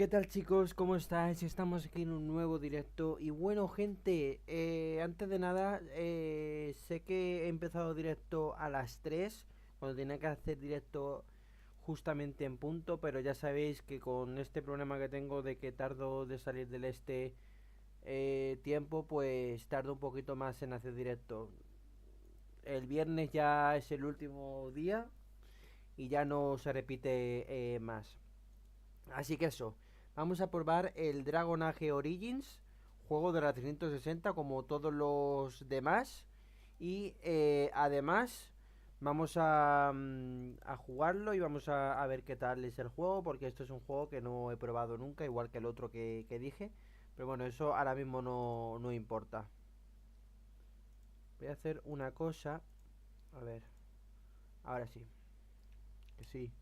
¿Qué tal chicos? ¿Cómo estáis? Estamos aquí en un nuevo directo. Y bueno gente, antes de nada, sé que he empezado directo a las 3 cuando tenía que hacer directo justamente en punto, pero ya sabéis que con este problema que tengo de que tardo de salir del tiempo, pues tardo un poquito más en hacer directo. El viernes ya es el último día y ya no se repite más. Así que eso, vamos a probar el Dragon Age Origins, juego de la 360 como todos los demás. Y además vamos a jugarlo y vamos a ver qué tal es el juego, porque esto es un juego que no he probado nunca, igual que el otro que dije. Pero bueno, eso ahora mismo no importa. Voy a hacer una cosa. A ver, ahora sí. Que sí.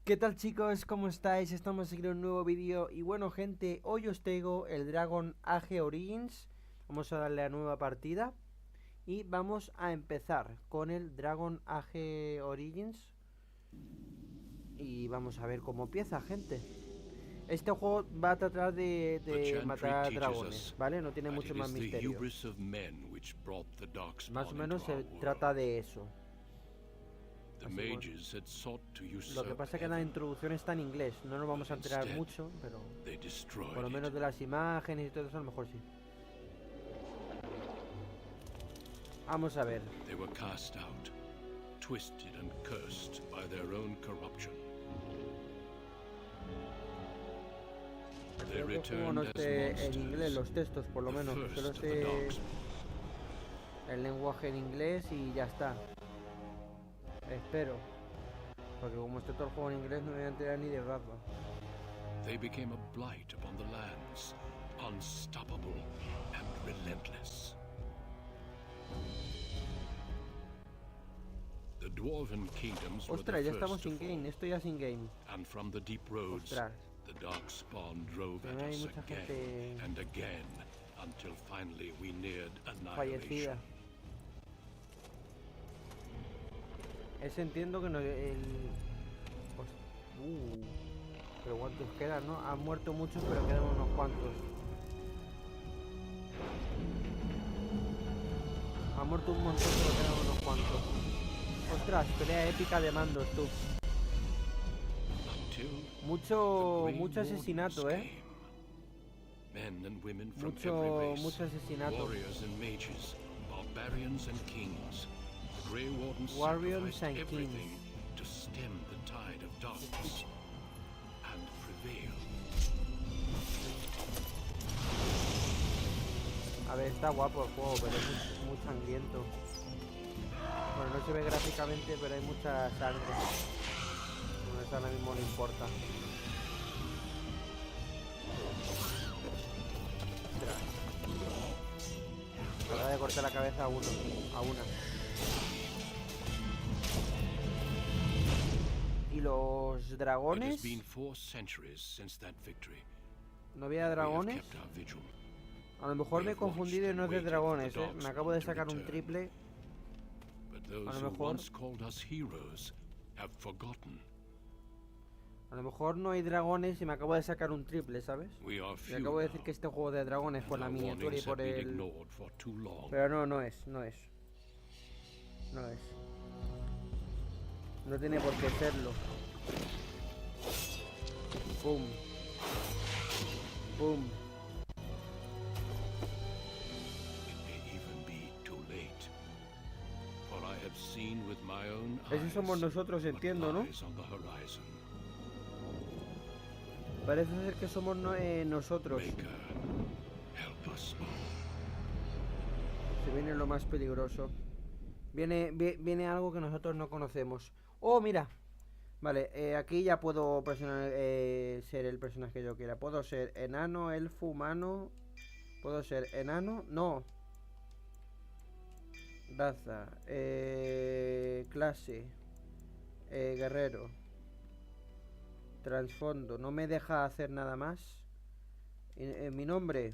¿Qué tal chicos? ¿Cómo estáis? Estamos aquí en un nuevo vídeo. Y bueno gente, hoy os traigo el Dragon Age Origins. Vamos a darle a nueva partida. Y vamos a empezar con el Dragon Age Origins. Y vamos a ver cómo empieza, gente. Este juego va a tratar de matar dragones, ¿vale? No tiene mucho más misterio. Más o menos se trata de eso. Lo que pasa es que la introducción está en inglés. No nos vamos a enterar mucho, pero por lo menos de las imágenes y todo eso a lo mejor sí. Vamos a ver. Creo que el juego no esté en inglés, los textos por lo menos. Que solo esté el lenguaje en inglés y ya está. Espero. Porque como esté todo el juego en inglés no me voy a enterar ni de rapa. They became a blight upon the lands, unstoppable and relentless. The dwarven kingdoms were Ostras, the ya estamos first to sin fall, game, esto ya sin game. and from the deep roads, Ostras, the darkspawn drove at hay us mucha again gente and again, until finally we neared fallecida. annihilation. Ese entiendo que no pero cuántos quedan, ¿no? Han muerto muchos, pero quedan unos cuantos. Han muerto un montón, pero quedan unos cuantos. Ostras, pelea épica de mandos, tú. Mucho asesinato, Men and women from every race, mucho asesinato. warriors and mages, barbarians and kings. The Grey Wardens Warriors sacrificed and everything kings. to stem the tide of darkness and prevail. A ver, está guapo el juego, pero es muy sangriento. Bueno, no se ve gráficamente, pero hay mucha sangre. Bueno, eso ahora mismo no importa. Acaba de cortar la cabeza a una. ¿Y los dragones? It has been 4 centuries since that victory. ¿No había We have dragones? kept our vigil. A lo mejor me he confundido y no es de dragones, Me acabo de sacar un triple. But those who once called us heroes have forgotten. A lo mejor no hay dragones y me acabo de sacar un triple, ¿sabes? We are Y few acabo de decir now, que este juego de dragones por la and our miniatura y warnings por have been el... ignored for too long. Pero no es. No tiene por qué serlo. Pum. Pum. It may even be too late. For I have seen with my own Esos eyes somos nosotros, what entiendo, ¿no? lies on the horizon. Parece ser que somos nosotros. Maker, help us all. Se viene lo más peligroso. Viene algo que nosotros no conocemos. ¡Oh, mira! Vale, aquí ya puedo ser el personaje que yo quiera. Puedo ser enano, elfo, humano. ¿Puedo ser enano? No. Raza. Clase. Guerrero. Trasfondo. No me deja hacer nada más. Mi nombre.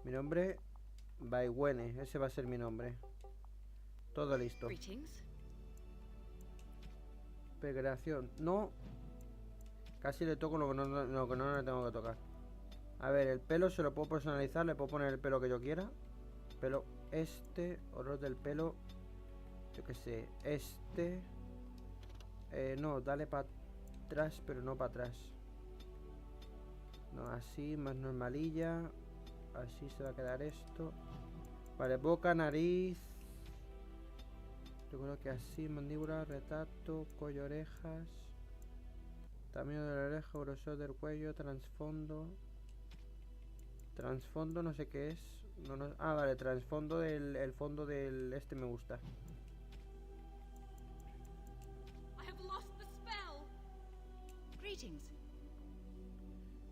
Mi nombre. Baiwene. Ese va a ser mi nombre. Todo listo. Greetings. Pegración. No. Casi le toco lo que no le tengo que tocar. A ver, el pelo se lo puedo personalizar. Le puedo poner el pelo que yo quiera. Pelo este. Olor del pelo. Yo qué sé. Este. No, dale para atrás, pero no para atrás. No, así, más normalilla. Así se va a quedar esto. Vale, boca, nariz. Yo creo que así, mandíbula, retrato, cuello, orejas. Tamaño de la oreja, grosor del cuello, trasfondo. Trasfondo no sé qué es. Ah, vale, trasfondo del el fondo del este me gusta.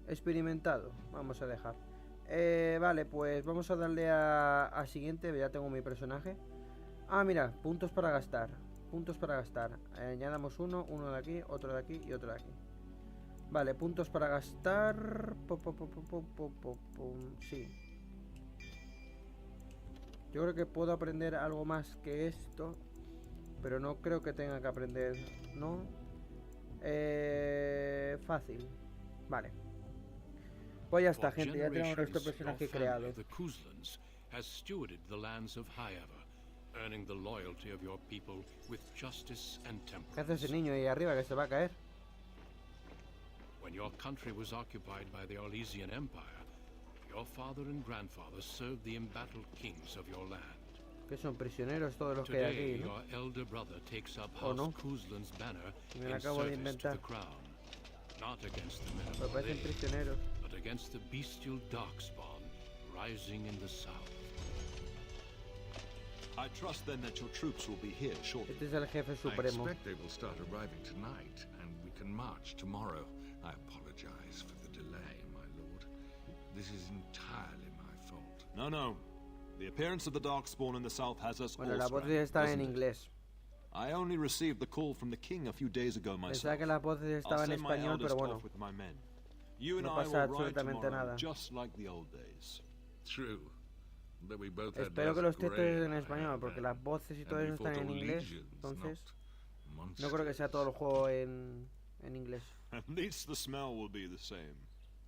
Experimentado, vamos a dejar. Vale, pues vamos a darle a siguiente. Ya tengo mi personaje. Ah, mira, puntos para gastar. Puntos para gastar. Añadamos uno de aquí, otro de aquí y otro de aquí. Vale, puntos para gastar. Sí. Yo creo que puedo aprender algo más que esto, pero no creo que tenga que aprender, ¿no? Fácil. Vale. Pues ya está, gente, ya tenemos nuestro personaje creado. ¿Qué hace ese niño ahí arriba que se va a caer? When your country was occupied by the Orlesian Empire, your father and grandfather served the embattled kings of your land. Que son prisioneros todos los que hay aquí, ¿no? Your elder brother takes up House no? Kuzlan's banner Me lo in acabo de service to inventar. the crown, not against the men Pero of parecen Orlais, prisioneros. but against the bestial darkspawn rising in the south. I trust then that your troops will be here shortly. Este es el jefe I supremo. expect they will start arriving tonight, and we can march tomorrow. I apologize for the delay, my lord. This is entirely my fault. No. The appearance of the Darkspawn in the south has us Bueno, all las voces scrambled, están en doesn't it? inglés. I only received the call from the king a few days ago myself. Pensaba que las voces I'll estaban en send my español, eldest pero bueno. off with my men. You and No I pasa will ride absolutamente tomorrow, nada. just like the old days. True. But we both had Espero que less los textos gray estén in en our español, hair porque then, las voces y todo and eso we están en fought inglés. legions, Entonces, not no creo que sea todo el juego en inglés. At least the smell will be the same.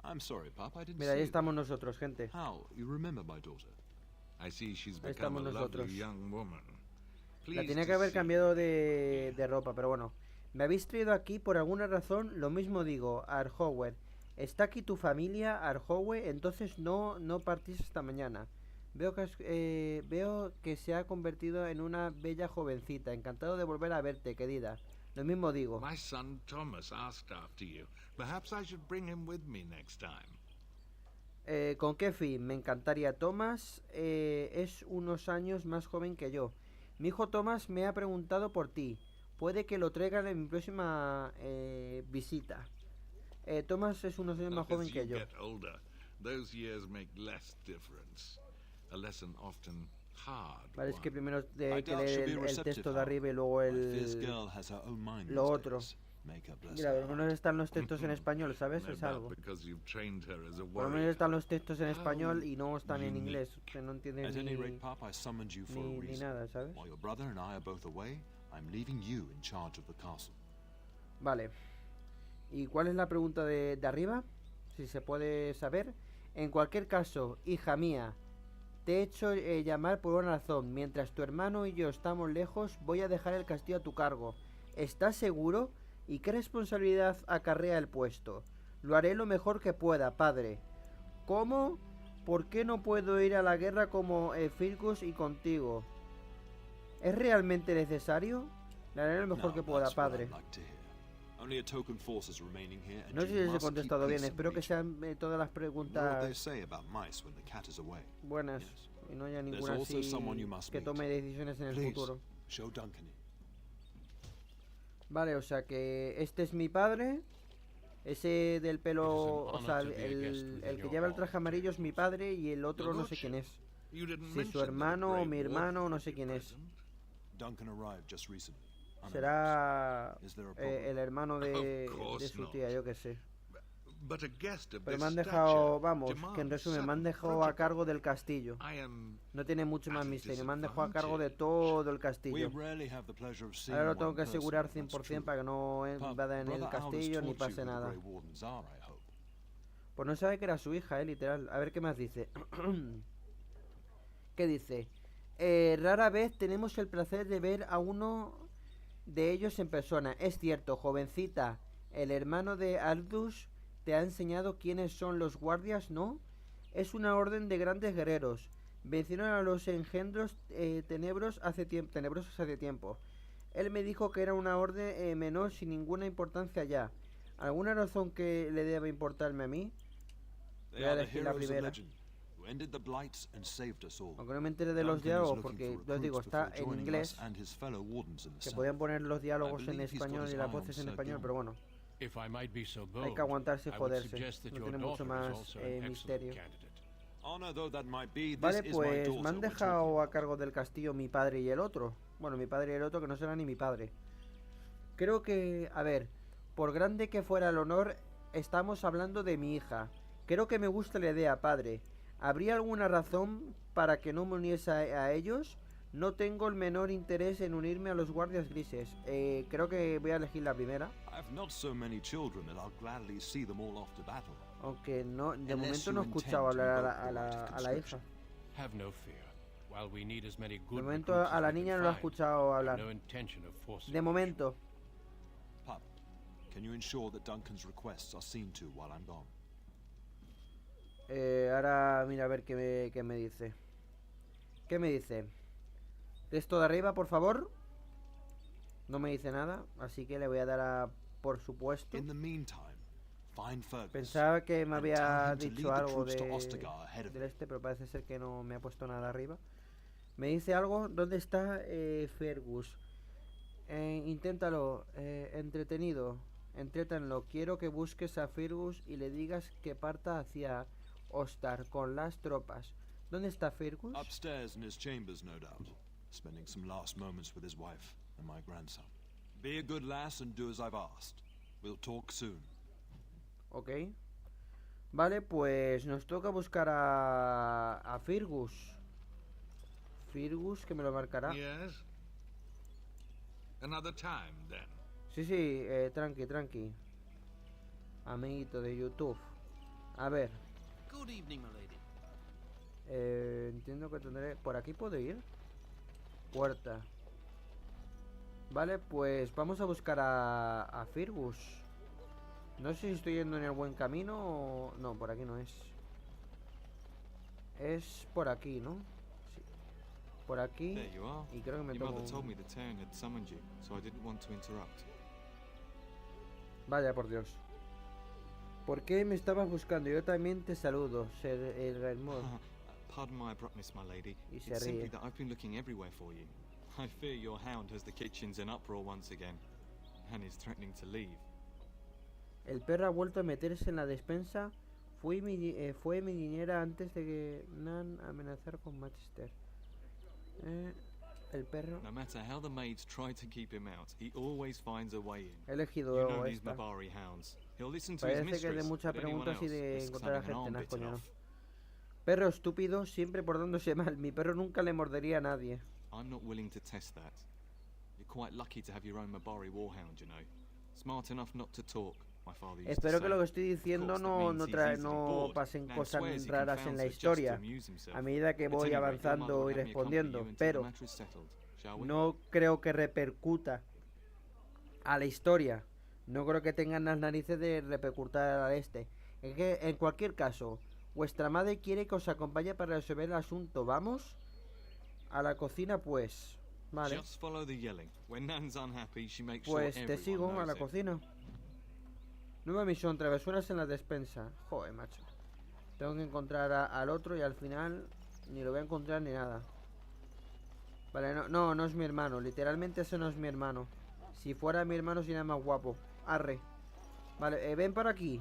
I'm sorry, Pop, I didn't Mira, ahí see estamos nosotros, gente. How? You remember my daughter? I see she's Ahí become a estamos lovely nosotros. young woman. La Pleased tenía que to haber see cambiado de ropa, pero bueno. Me habéis traído aquí por alguna razón, lo mismo digo, Arhower. ¿Está aquí tu familia, Arhowe? Entonces no partís esta mañana. Veo que se ha convertido en una bella jovencita. Encantado de volver a verte, querida. Lo mismo digo. My son Thomas asked after you. Perhaps I should bring him with me next time. ¿Con qué fin? Me encantaría. Thomas es unos años más joven que yo. Mi hijo Thomas me ha preguntado por ti. Puede que lo traigan en mi próxima visita. Thomas es unos años más joven que yo. As you get older, those years make less difference. A lesson often hard. Vale, es que primero I que doubt she'll leer be el receptive, texto de Hal. arriba y luego My fierce el... girl has her own mind lo these otro. days. Make her bless Mira, her por lo menos heart. están los textos en español, ¿sabes? No Es doubt algo. because you've trained her as a Por lo menos warrior. están los textos en español y no están en Unique. inglés. Que no entienden At any rate, ni Pop, I summoned you for a reason. nada, ¿sabes? While your brother and I are both away, I'm leaving you in charge of the castle. Vale. ¿Y cuál es la pregunta de arriba? Si se puede saber. En cualquier caso, hija mía, te he hecho llamar por una razón. Mientras tu hermano y yo estamos lejos, voy a dejar el castillo a tu cargo. ¿Estás seguro? ¿Y qué responsabilidad acarrea el puesto? Lo haré lo mejor que pueda, padre. ¿Cómo? ¿Por qué no puedo ir a la guerra como Firgus y contigo? ¿Es realmente necesario? Lo haré lo mejor que pueda, padre. Only a token force is remaining here, and No sé you si les he must contestado keep bien. peace in Espero que region. sean todas las You know what they preguntas say about mice when the cat is away. buenas Yes. y no haya There's ninguna also así someone you must que meet. tome decisiones en el Please, futuro. show Duncan in. Vale, o sea que este es mi padre. Ese del pelo, o sea, el que lleva el traje amarillo es mi padre y el otro no sé quién es. You didn't Si mention su that a hermano o brave mi warrior hermano, no sé would be quién es. present. Duncan arrived just recently. Unannounced. Será Is there a problem? el hermano de Of course su not. tía, yo qué sé. but a guest of Pero this me han stature dejado, vamos, que en demands resumen, me han sudden dejado a protocol. cargo del castillo. I am No tiene mucho más at a misterio, me han dejado a cargo de disadvantage. todo el We castillo. rarely have the pleasure of seeing Ahora lo one tengo que in person, asegurar that's 100% true. para que no Pup, invadan el Brother Aldous castillo ni taught you pase who the nada. Grey Wardens are, I hope. Pues no sabe que era su hija, literal. A ver qué más dice. ¿Qué dice? Rara vez tenemos el placer de ver a uno de ellos en persona. Es cierto, jovencita. El hermano de Aldous te ha enseñado quiénes son los guardias, ¿no? Es una orden de grandes guerreros. Vencieron a los engendros tenebrosos hace tiempo. Él me dijo que era una orden menor sin ninguna importancia ya. ¿Alguna razón que le deba importarme a mí? They Voy a are the elegir la heroes of primera. legend, who ended the blights and saved us all. Aunque no me entere de los Duncan is diálogos looking porque, for ya os digo, recruits está before en joining inglés. us and his fellow wardens in the Que south. podían poner los diálogos I en believe he's got español his y las eye on voces en Sir español, Gilman. pero bueno, If I might be so bold, hay que aguantarse y I would joderse. suggest that No your tiene mucho daughter is más also an excellent misterio. candidate. Honor though that might be, this Vale, is my pues me daughter han we're dejado talking a cargo del castillo mi padre y el otro. Bueno, mi padre y el otro que no será ni mi padre. Creo que, a ver, por grande que fuera el honor, estamos hablando de mi hija. Creo que me gusta la idea, padre. ¿Habría alguna razón para que no me uniese a ellos? No tengo el menor interés en unirme a los guardias grises. Creo que voy a elegir la primera. I've not so many children that I'll gladly see them all off to battle. Aunque no, de Unless momento no he you escuchado intend to hablar invoke a the la right hija. conscription. Have no fear. While we need as many De good momento recruits a as la we niña can no la he find, escuchado I have hablar. no intention of forcing De her. momento. Pup, can you ensure that Duncan's requests are seen to while I'm gone? Ahora mira a ver qué me dice. ¿Qué me dice? Esto de arriba, por favor. No me dice nada, así que le voy a dar a por supuesto. In the meantime, find Fergus. Pensaba que me and tell había him to lead dicho the algo troops to Ostagar ahead of del him. pero parece ser que no me ha puesto nada arriba. Me dice algo, ¿dónde está Fergus? Inténtalo, entretenido, entrétanlo. Quiero que busques a Fergus y le digas que parta hacia Ostar con las tropas. ¿Dónde está Fergus? Upstairs in his chambers, no doubt, spending some last moments with his wife and my grandson. Be a good lass and do as I've asked. We'll talk soon. Ok. Vale, pues nos toca buscar a Fergus. Fergus, que me lo marcará. Yes. Another time, then. Sí, tranqui. Amiguito de YouTube. A ver. Good evening, my lady. Entiendo que tendré... ¿Por aquí puedo ir? Puerta. Vale, pues vamos a buscar a Fergus. No sé si estoy yendo en el buen camino o... No, por aquí no es. Es por aquí, ¿no? Sí. Por aquí. There you are. Y creo que me Your tomo... mother told me the Terran had summoned you, so I didn't want to interrupt. Vaya por Dios. ¿Por qué me estabas buscando? Yo también te saludo, Ser el Raymond. Pardon my abruptness, my lady. Y se It's simply ríe. that I've been looking everywhere for you. I fear your hound has the kitchens in uproar once again, and is threatening to leave. El perro ha vuelto a meterse en la despensa. Fue mi niñera antes de que Nan amenazar con Manchester. El perro. No matter how the maids try to keep him out, he always finds a way in. He elegido You know these esta. Mabari hounds. He'll listen to his Parece que es de mistress, muchas but anyone preguntas y else de risks encontrar a having an gente. arm Nah, bitten coño, no. off. Perro estúpido, siempre portándose mal. Mi perro nunca le mordería a nadie. I'm not willing to test that. You're quite lucky to have your own Mabari warhound, you know. Smart enough not to talk, my father used Espero to que say. lo que estoy diciendo Of course, that means he's easily no bored. pasen Nan cosas swears he raras en confounds la her just historia to amuse himself. a medida que At voy any rate, your mother avanzando would y have me accompany respondiendo, you until the pero matter is settled, shall we? no creo que repercuta a la historia. No creo que tengan las narices de repercutir al este. Es que, en cualquier caso, vuestra madre quiere que os acompañe para resolver el asunto. ¿Vamos? A la cocina, pues. Vale. Just follow the yelling. When Nan's unhappy, she makes Pues sure te everyone sigo a knows la it. cocina. Nueva misión, travesuras en la despensa. Joder, macho. Tengo que encontrar al otro y al final ni lo voy a encontrar ni nada. Vale, no es mi hermano. Literalmente ese no es mi hermano. Si fuera mi hermano sería más guapo. Arre. Vale, ven por aquí.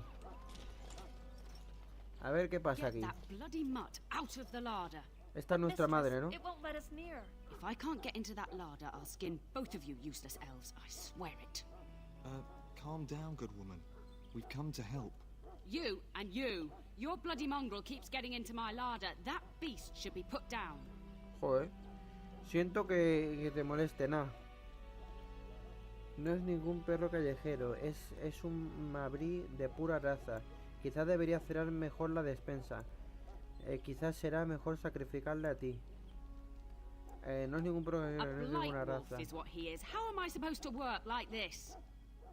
A ver qué pasa aquí. Get that bloody mutt out of the larder. Esta es nuestra madre, ¿no? It won't let us near. If I can't get into that larder, I'll skin both of you useless elves. I swear it. Calm down, good woman. We've come to help. You and you. Your bloody mongrel keeps getting into my larder. That beast should be put down. Joder. Siento que te moleste, nada. No es ningún perro callejero, es un mabrí de pura raza. Quizás debería cerrar mejor la despensa. Quizás será mejor sacrificarle a ti. No es ningún perro callejero, no es ninguna raza. Is what he is. How am I supposed to work like this?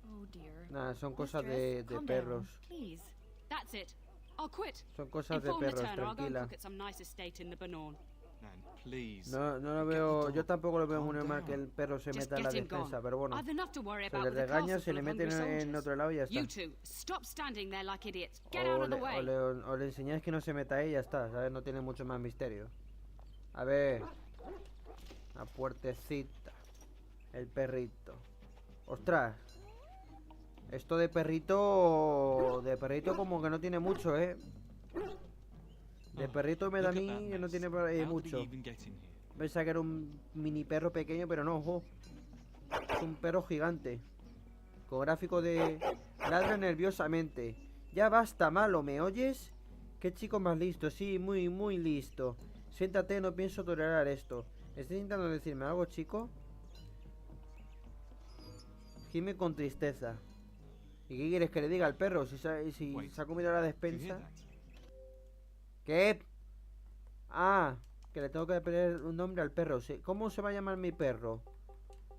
Oh dear. Nada, son cosas de perros. Please. That's it. I'll quit. Son cosas de Inform the perros, Turner. I'll go and tranquila. cook at some nice estate in the Banon. Nan, please. No lo veo, yo tampoco lo veo muy normal que el perro se Just meta en la get him defensa, gone. pero bueno. I've enough to worry Se about le with a regaña, castle se full le of mete hungry en soldiers. otro lado y ya está. You two, stop standing there like idiots. Get out of the way. O le enseñáis que no se meta ahí y ya está, ¿sabes? No tiene mucho más misterio. A ver. La puertecita. El perrito. Ostras. Esto de perrito... De perrito como que no tiene mucho, ¿eh? De perrito me da a mí que no tiene mucho. Pensaba que era un mini perro pequeño, pero no, ojo. Es un perro gigante. Con gráfico de... Ladra nerviosamente. Ya basta, malo, ¿me oyes? Qué chico más listo, sí, muy, muy listo. Siéntate, no pienso tolerar esto. ¿Estás intentando decirme algo, chico? Gime con tristeza. ¿Y qué quieres que le diga al perro? Si se ha comido la despensa. ¿Qué? Ah, que le tengo que poner un nombre al perro. ¿Cómo se va a llamar mi perro?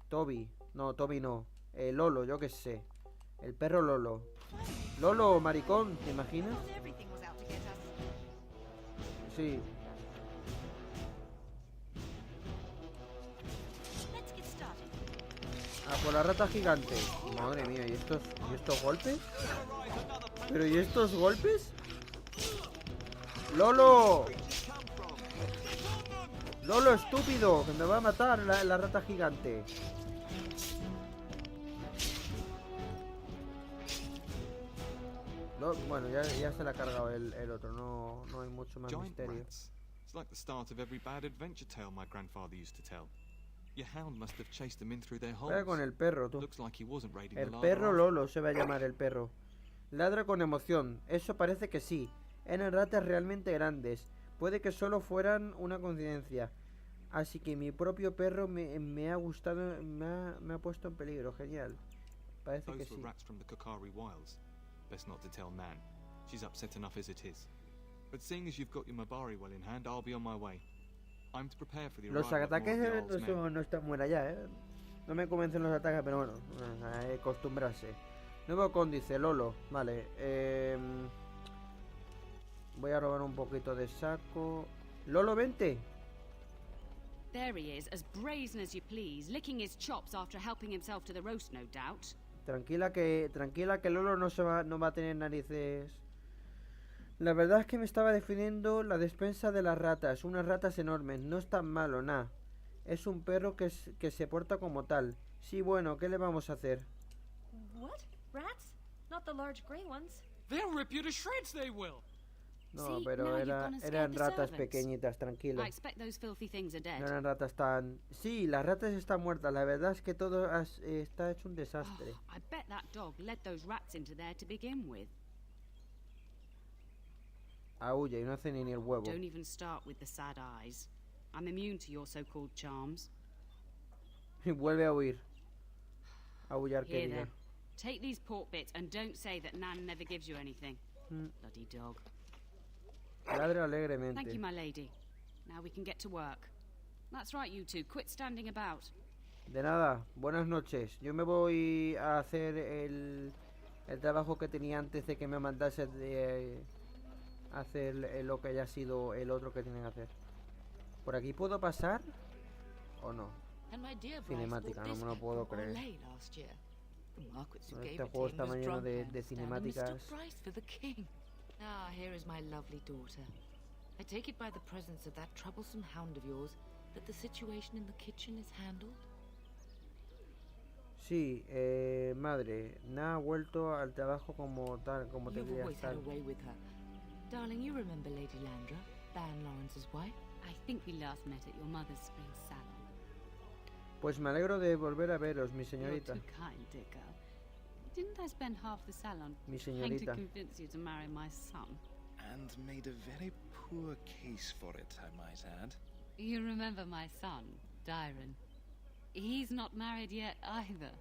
Toby. No, Toby no. Lolo, yo qué sé. El perro Lolo. Lolo, maricón, ¿te imaginas? Sí. Ah, por la rata gigante. Madre mía, ¿y estos golpes? ¿Pero y estos golpes? ¡Lolo! ¡Lolo, estúpido! Que me va a matar la rata gigante. Bueno, ya se la ha cargado el otro. No hay mucho más misterio. Rats. It's like the start of every bad adventure tale my grandfather used to tell. Your hound must have chased them in through their holes. Con el perro, tú. Looks like he wasn't raiding El the perro larder. Lolo se va a llamar el perro. Ladra con emoción. Eso parece que sí. Eran ratas realmente grandes. Puede que solo fueran una coincidencia. Así que mi propio perro me ha gustado, me ha puesto en peligro. Genial. Parece que Those were sí. rats from the Kokari Wilds. Best not to tell Nan. She's upset enough as it is. But seeing as you've got your Mabari well in hand, I'll be on my way. I'm to prepare for the Los arrival of more ataques of the Jarl's men. no están buenas ya, ¿eh? No me convencen los ataques, pero bueno, hay que acostumbrarse. Nuevo cóndice, Lolo. Vale, voy a robar un poquito de saco. Lolo, vente. There he is, as brazen as you please, licking his chops after helping himself to the roast, no doubt. Tranquila que Lolo no va a tener narices. La verdad es que me estaba defendiendo la despensa de las ratas, unas ratas enormes. No es tan malo, nada. Es un perro que se porta como tal. Sí, bueno, ¿qué le vamos a hacer? What? Rats? Not the large grey ones. They'll rip you to shreds, they will. No, See, pero now you've gone and eran scared the ratas servants. pequeñitas, tranquilo. I expect those filthy things are dead. No eran ratas tan... Sí, las ratas están muertas. La verdad es que todo está hecho un desastre. Oh, I bet that dog led those rats into there to begin with. Aúlla y no hace ni el huevo. Don't even start with the sad eyes. I'm immune to your so-called charms. Y vuelve a huir. Aullar que Here diga. then, take these pork bits and don't say that Nan never gives you anything. Bloody dog. Ladra Thank alegremente. you, my lady. Now we can get to work. That's right, you two. Quit standing about. De nada, buenas noches. Yo me voy a hacer el trabajo que tenía antes de que me mandase de hacer lo que haya sido el otro que tienen que hacer. ¿Por aquí puedo pasar? ¿O no? Cinemática, no me lo puedo creer. Este juego está lleno de cinemáticas. Ah, here is my lovely daughter. I take it by the presence of that troublesome hound of yours that the situation in the kitchen is handled? Sí, madre, nada ha vuelto al trabajo como tal, como You've tendría que always had estar. a way with her. Darling, you remember Lady Landra, Baron Lawrence's wife? I think we last met at your mother's spring salon. Pues me alegro de volver a veros, mi You're señorita. too kind, dear girl. Didn't I spend half the salon Mi trying to señorita. convince you to marry my son? And made a very poor case for it, I might add. You remember my son, Dyron. He's not married yet either.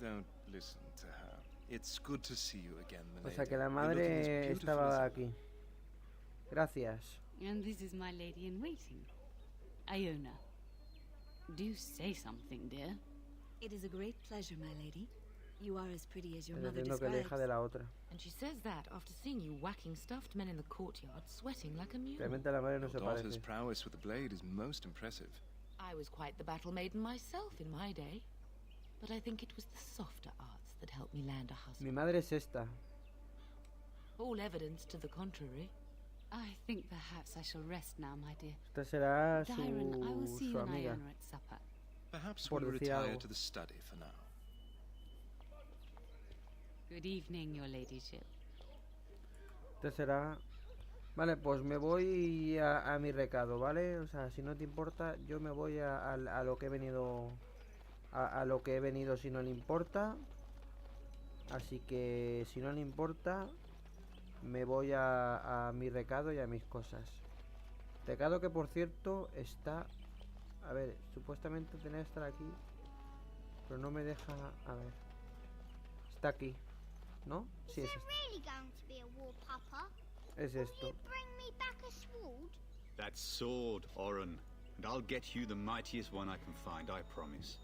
Don't listen to her. It's good to see you again, O milady. sea que la You're looking as madre beautiful estaba as aquí. Gracias. And this is my lady in waiting, Iona. Do say something, dear. It is a great pleasure, my lady. You are as pretty as your mother Entiendo que la hija describes. de la otra. And she says that after seeing you whacking stuffed men in the courtyard, sweating like a mule. Realmente la madre no Your se daughter's parece. prowess with the blade is most impressive. I was quite the battle maiden myself in my day. But I think it was the softer arts that helped me land a Mi husband. madre es esta. All evidence to the contrary. I think perhaps I shall rest now, my dear. Esta será Dyron, I will see su you and amiga. Iona at supper. Perhaps Por we'll decir retire algo. to the study for now. Good evening, your ladyship. Esta será... Vale, pues me voy a mi recado, ¿vale? O sea, si no te importa, yo me voy a lo que he venido... A lo que he venido si no le importa. Así que si no le importa, me voy a mi recado y a mis cosas. Recado que por cierto está... A ver, supuestamente tenía que estar aquí, pero no me deja... A ver. Está aquí, ¿no? Sí, es esto. Really going to be a war, Papa? Es esto. Bring me back a sword? That sword, Oren. And I'll get you the mightiest one I can find, I promise.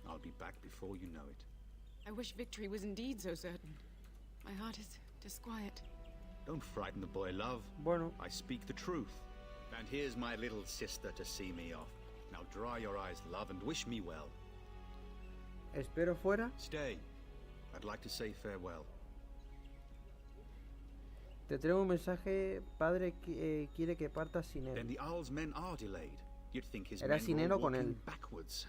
I'll be back before you know it. I wish victory was indeed so certain. My heart is disquiet. Don't frighten the boy, love. Bueno, I speak the truth. And here's my little sister to see me off. Now dry your eyes, love, and wish me well. espero fuera. Stay. I'd like to say farewell. Te traigo un mensaje. Padre quiere que partas sin Then él. the Owl's men are delayed. You'd think his ¿Era men sin were él o con walking él? backwards.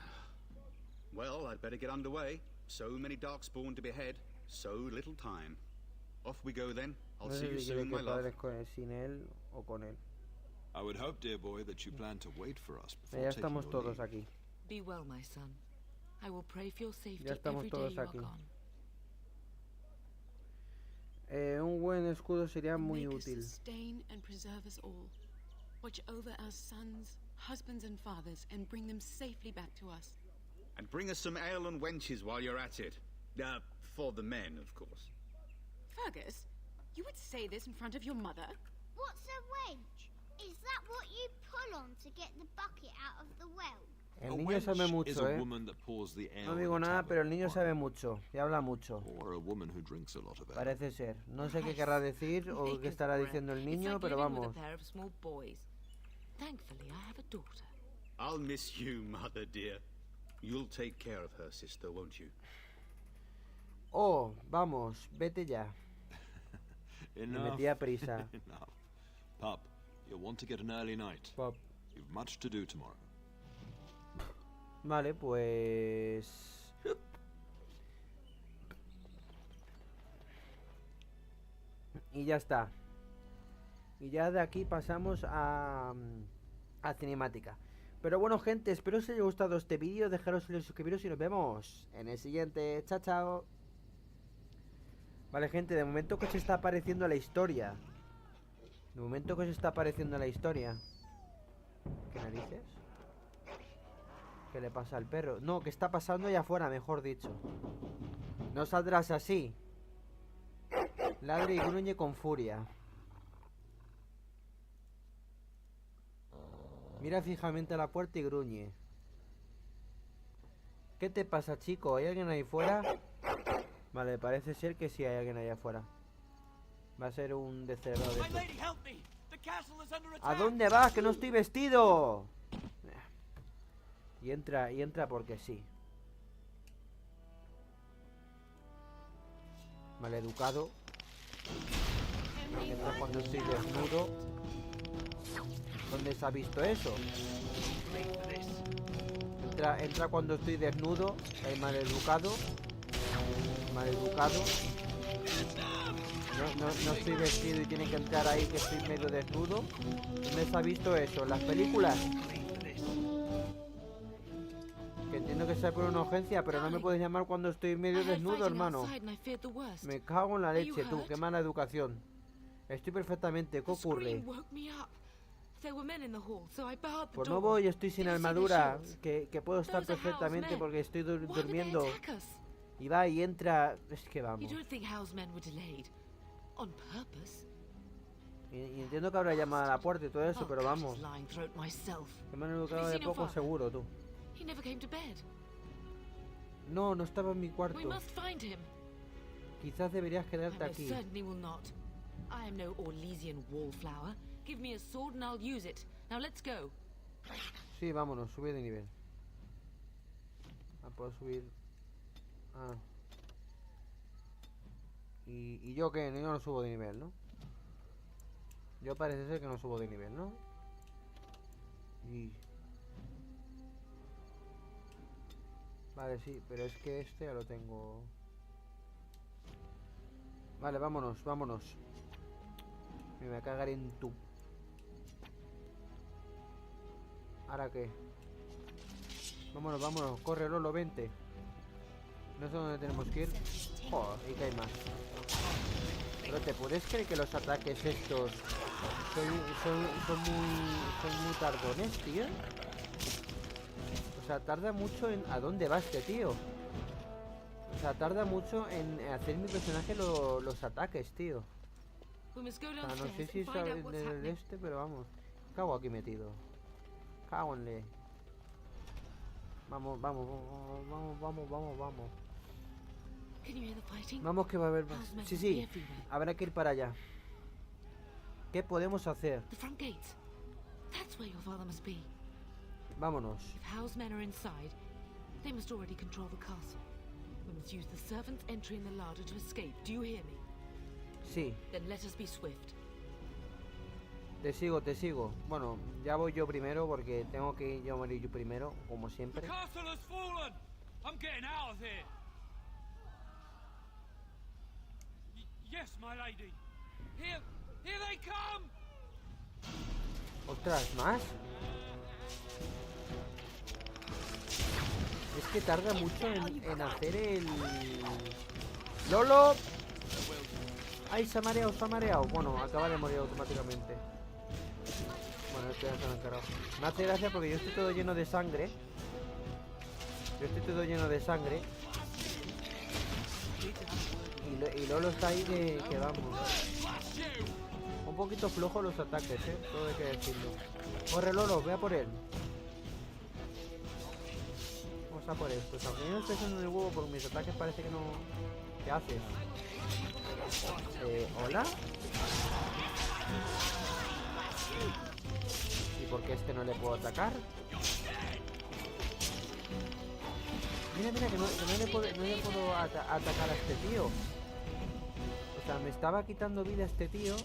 Well, I'd better get underway. So many darkspawn to behead. So little time. Off we go then. I'll No see sé you si quiere soon, my que love. padres sin él o con él. I would hope, dear boy, that you plan to wait for us before Ya taking estamos your todos leave. aquí. Be well, my son. I will pray for your safety Ya estamos every day todos you are aquí. gone. Un buen escudo sería muy Make us útil. sustain and preserve us all. Watch over our sons, husbands, and fathers, and bring them safely back to us. And bring us some ale and wenches while you're at it. For the men, of course. Fergus, you would say this in front of your mother? What's a wench? Is that what you pull on to get the bucket out of the well? El A niño sabe wench is mucho, a ¿eh? woman that pours the ale No in digo a nada, tavern pero el niño or- sabe mucho y habla mucho. Or a woman who drinks a lot of ale. Parece ser. No sé qué querrá decir o qué Maker's estará breath. diciendo el It's niño, like pero living with vamos. a pair of small boys. Thankfully, I have a daughter. I'll miss you, mother dear. You'll take care of her, sister, won't you? Oh, vamos, vete ya. Me Enough. metí a prisa. Enough. Pup, you'll want to get an early night. Pop. You've much to do tomorrow. Vale, pues... Y ya está. Y ya de aquí pasamos a cinemática. Pero bueno, gente, espero os haya gustado este vídeo. Dejaros el suscribiros y nos vemos en el siguiente. Chao, chao. Vale, gente, de momento que os está apareciendo la historia. De momento que os está apareciendo la historia. ¿Qué narices? ¿Qué le pasa al perro? No, que está pasando allá afuera, mejor dicho. No saldrás así. Ladre y gruñe con furia. Mira fijamente a la puerta y gruñe. ¿Qué te pasa, chico? ¿Hay alguien ahí fuera? Vale, parece ser que sí hay alguien ahí afuera. Va a ser un descerebrado de estos. ¿A dónde vas? Que no estoy vestido. Y entra porque sí. Maleducado. Entra cuando estoy desnudo. ¿Dónde se ha visto eso? Entra cuando estoy desnudo. El maleducado. Maleducado. No estoy vestido y tiene que entrar ahí que estoy medio desnudo. ¿Dónde se ha visto eso? ¿En las películas? Que Entiendo que sea por una urgencia, pero no me puedes llamar cuando estoy medio desnudo, hermano. Me cago en la leche, tú. Qué mala educación. Estoy perfectamente. ¿Qué ocurre? Pues no voy, estoy sin armadura. Que puedo estar perfectamente porque estoy durmiendo. Y va y entra. Es que vamos. Y entiendo que habrá llamado a la puerta y todo eso, pero vamos. Que me han educado de poco seguro, tú. No, no estaba en mi cuarto. Quizás deberías quedarte aquí. I am no Orlesian wallflower. Give me a sword and I'll use it. Now let's go. Sí, vámonos, sube de nivel. Ah, puedo subir. Ah. ¿Y yo qué? Yo no subo de nivel, ¿no? Yo parece ser que no subo de nivel, ¿no? Y... Vale, sí, pero es que este ya lo tengo. Vale, vámonos, vámonos. Me voy a cagar en tu... ¿Ahora qué? Vámonos, vámonos, corre Lolo, vente. No sé dónde tenemos que ir. Joder, y que hay más. Pero te puedes creer que los ataques estos son muy tardones, tío. O sea, tarda mucho en... ¿A dónde va este tío? O sea, tarda mucho en hacer mi personaje los ataques, tío. O sea, no sé si es el este, pero vamos. Cago aquí metido. Cago en le. Vamos, vamos, vamos, vamos, vamos, vamos. Vamos que va a haber más. Sí, sí, habrá que ir para allá. ¿Qué podemos hacer? Vámonos. Sí. Te sigo, te sigo. Bueno, ya voy yo primero porque tengo que yo morir yo primero, como siempre. Ostras, ¿más? Es que tarda mucho en hacer el... ¡Lolo! ¡Ay, se ha mareado, se ha mareado! Bueno, acaba de morir automáticamente. Bueno, esto ya se lo han encargado. Me hace gracia porque yo estoy todo lleno de sangre. Yo estoy todo lleno de sangre. Y Lolo está ahí que vamos. Un poquito flojo los ataques, todo hay que decirlo. Corre Lolo, ve a por él. Vamos a por esto. O sea, aunque yo no estoy haciendo el huevo porque mis ataques parece que no... ¿Qué haces? ¿Hola? ¿Y por qué este no le puedo atacar? Mira, mira, que no le puedo atacar a este tío. O sea, me estaba quitando vida este tío.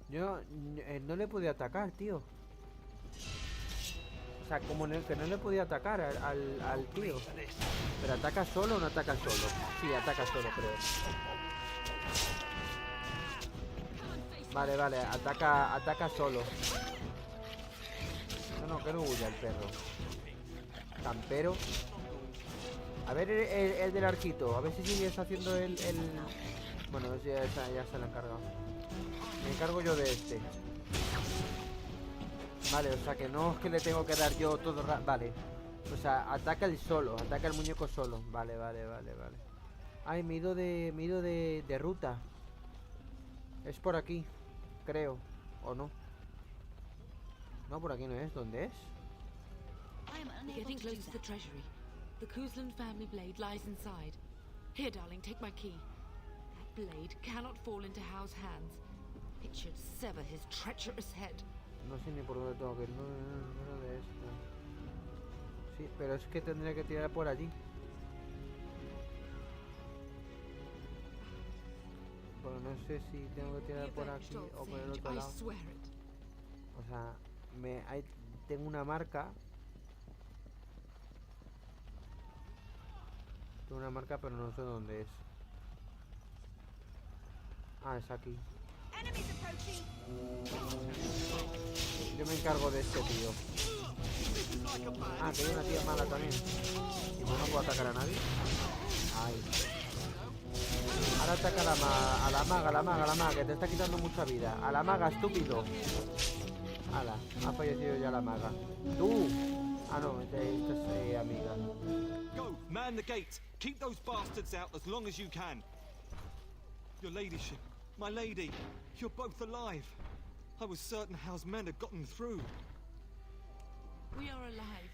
Yo no le podía atacar, tío. O sea, como que no le podía atacar al tío. ¿Pero ataca solo o no ataca solo? Sí, ataca solo, creo. Vale, vale, ataca solo. No, que no huya el perro. Campero. A ver el del arquito. A ver si sigues haciendo el... Bueno, ya se lo han cargado. Me encargo yo de este. Vale, o sea que no es que le tengo que dar yo todo... Vale. O sea, ataca el solo. Ataca el muñeco solo. Vale, vale, vale, vale. Ay, me he ido de ruta. Es por aquí. Creo. ¿O no? No, por aquí no es. ¿Dónde es? Getting close to the treasury. The Kuzland family blade lies inside. Here, darling, take my key. That blade cannot fall into Hao's hands. It should sever his treacherous head. No sé ni por dónde tengo que ir. No de esto. Sí, pero es que tendría que tirar por allí. Pero no sé si tengo que tirar por aquí o por el otro lado. O sea, tengo una marca. Tengo una marca, pero no sé dónde es. Ah, es aquí. Yo me encargo de este tío. Ah, que hay una tía mala también. ¿Y pues no puedo atacar a nadie? Ay. Ahora ataca a la maga, que te está quitando mucha vida. A la maga, estúpido. Ala, ha fallecido ya la maga. ¡Tú! Ah, no, esta es amiga. Go, man the gate. Keep those bastards out as long as you can. Your ladyship, my lady, you're both alive. I was certain House men had gotten through. We are alive.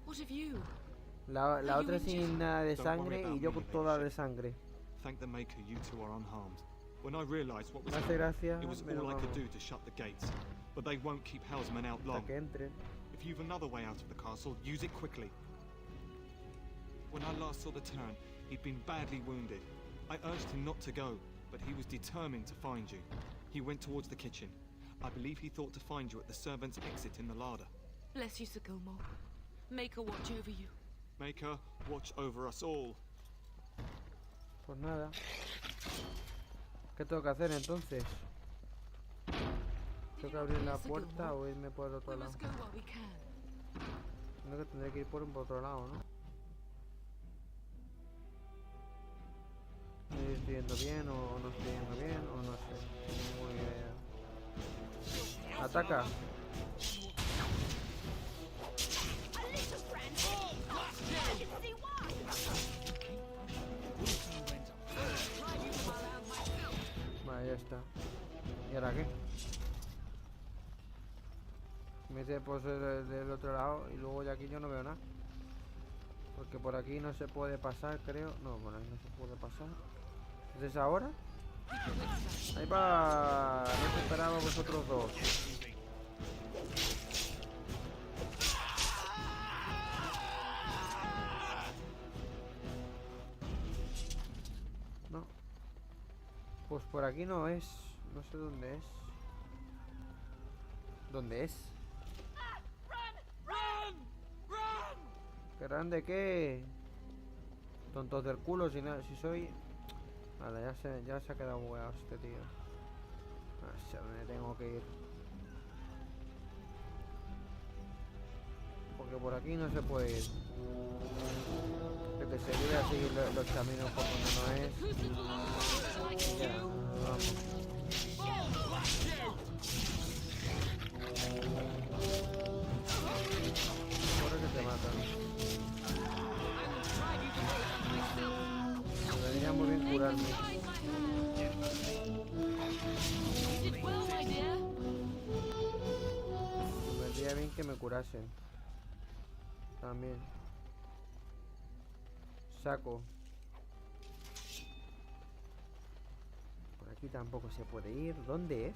What of you? La otra sin nada de sangre y yo con toda de sangre. Thank the Maker you two are unharmed. When I realized what was Hace happening, gracia, it was pero all I could vamos. do to shut the gates. But they won't keep Housemen out long. Hasta que entren. If you've another way out of the castle, use it quickly. When I last saw the Terran, he'd been badly wounded. I urged him not to go, but he was determined to find you. He went towards the kitchen. I believe he thought to find you at the servants' exit in the larder. Bless you, Sir Gilmore. Make her watch over you. Make her watch over us all. Pues nada. ¿Qué tengo que hacer entonces? ¿Tengo que abrir la puerta o irme por el otro lado? Creo que tendré que ir por otro lado, ¿no? ¿Estoy yendo bien o no estoy yendo bien o no sé? Muy bien. ¡Ataca! Vale, ya está. ¿Y ahora qué? Me hice por del otro lado y luego ya aquí yo no veo nada. Porque por aquí no se puede pasar, creo. No, por ahí no se puede pasar. ¿Es ahora? Ahí va. No os esperaba vosotros dos. No. Pues por aquí no es. No sé dónde es. ¿Dónde es? ¿Qué grande qué? Tontos del culo si soy. Vale, ya se ha quedado bugueado este tío. No sé dónde tengo que ir. Porque por aquí no se puede ir. Que te seguiré a seguir los caminos por donde no es. Ya, vamos. Corre que te matan. Me vendría muy bien curarme. Me vendría bien que me curasen. También. Saco. Por aquí tampoco se puede ir. ¿Dónde es?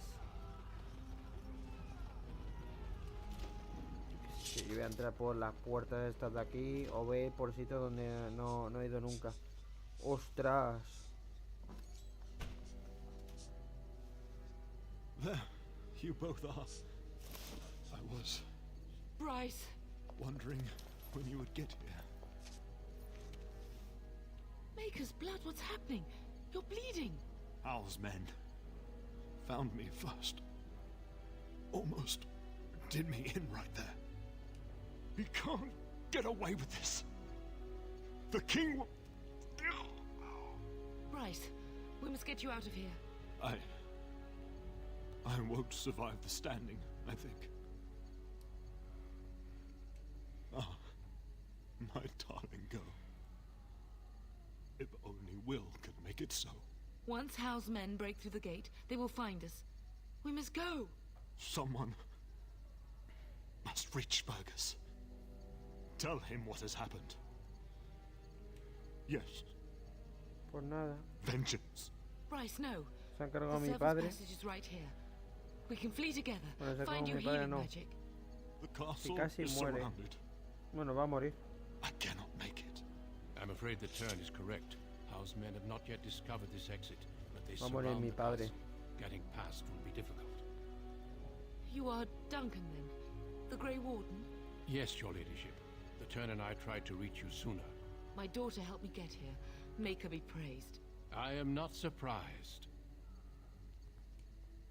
Si yo voy a entrar por las puertas estas de aquí o voy por sitios donde no he ido nunca. ¡Ostras! There, you both are. I was Bryce. wondering when you would get here. Maker's blood, what's happening? You're bleeding. Hal's men found me first. Almost did me in right there. He can't get away with this. The king will... Bryce, we must get you out of here. I won't survive the standing, I think. Ah, my darling girl. If only Will could make it so. Once Hal's men break through the gate, they will find us. We must go. Someone must reach Fergus. Tell him what has happened. Yes. Pues nada. Vengeance. Bryce, no. Se ha encargado The mi servants' padre. passage is right here. We can flee together. Bueno, se ha Find encargado you mi padre, healing no. magic. The Y castle casi is muere. surrounded. Bueno, va a morir. I cannot make it. I'm afraid the turn is correct. House men have not yet discovered this exit, but they Va a morir surround mi the padre. castle. Getting past will be difficult. You are Duncan, then? The Grey Warden? Yes, your ladyship. The turn and I tried to reach you sooner. My daughter helped me get here. Make her be praised. I am not surprised.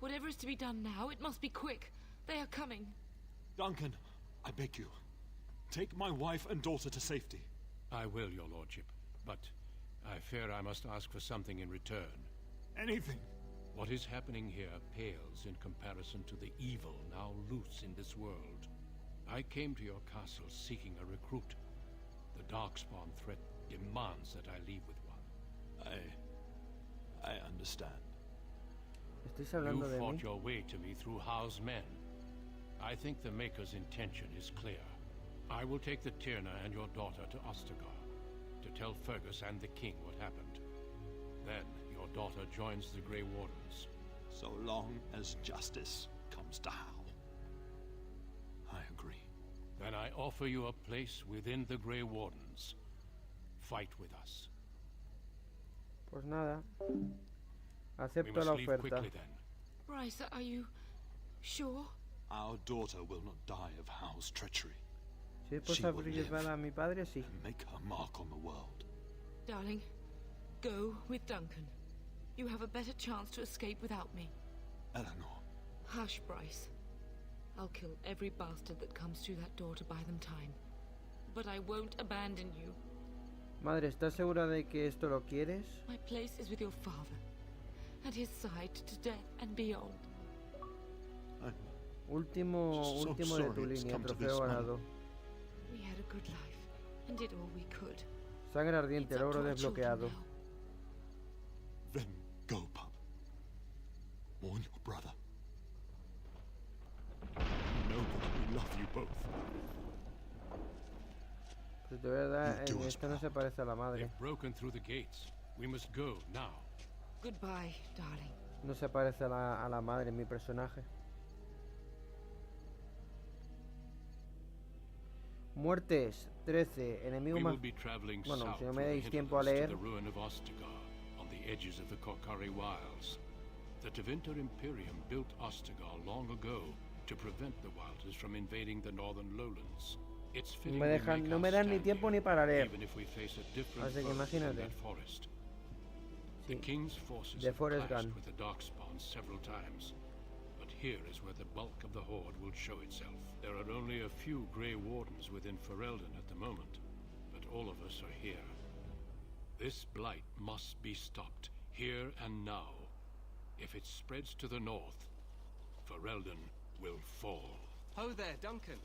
Whatever is to be done now, it must be quick. They are coming. Duncan, I beg you, take my wife and daughter to safety. I will, your lordship, but I fear I must ask for something in return. Anything. What is happening here pales in comparison to the evil now loose in this world. I came to your castle seeking a recruit. The Darkspawn threat demands that I leave with one. I understand. You fought your way to me through Howe's men. I think the Maker's intention is clear. I will take the Tyrna and your daughter to Ostagar to tell Fergus and the king what happened. Then your daughter joins the Grey Wardens. So long as justice comes to Howe. I agree. Then I offer you a place within the Grey Wardens. Fight with us. Pues nada. We Acepto must la leave oferta. quickly then. Bryce, are you sure? Our daughter will not die of Howe's treachery. Si es She por will sacrificar live a mi padre, sí. and make her mark on the world. Darling, go with Duncan. You have a better chance to escape without me. Eleanor. Hush, Bryce. I'll kill every bastard that comes through that door to buy them time. But I won't abandon you. Madre, ¿estás segura de que esto lo quieres? My place is with your father. At his side to death and beyond. Último de tu línea, trofeo ganado. We had a good life and did all we could. Sangre ardiente, logro desbloqueado. Then go, pup. Warn your brother. Know that we love you both. Pues de verdad, esta no se parece a la madre. They've broken through the gates. We must go now. Goodbye, darling. No se parece a la madre, mi personaje. Muertes, 13. Enemigo más... Bueno, si no me dais tiempo a leer... On the edges of the Korkari Wilds. The Tevinter Imperium built Ostagar long ago to prevent the Wilders from invading the northern lowlands. It's fitting No me dan ni tiempo ni para leer. even if we face a different Así que foe in imagínate. that forest. The King's forces De have Forest clashed Gun. with the Darkspawn several times, but here is where the bulk of the horde will show itself. There are only a few Grey Wardens within Ferelden at the moment, but all of us are here. This blight must be stopped, here and now. If it spreads to the north, Ferelden will fall. Ho there, Duncan.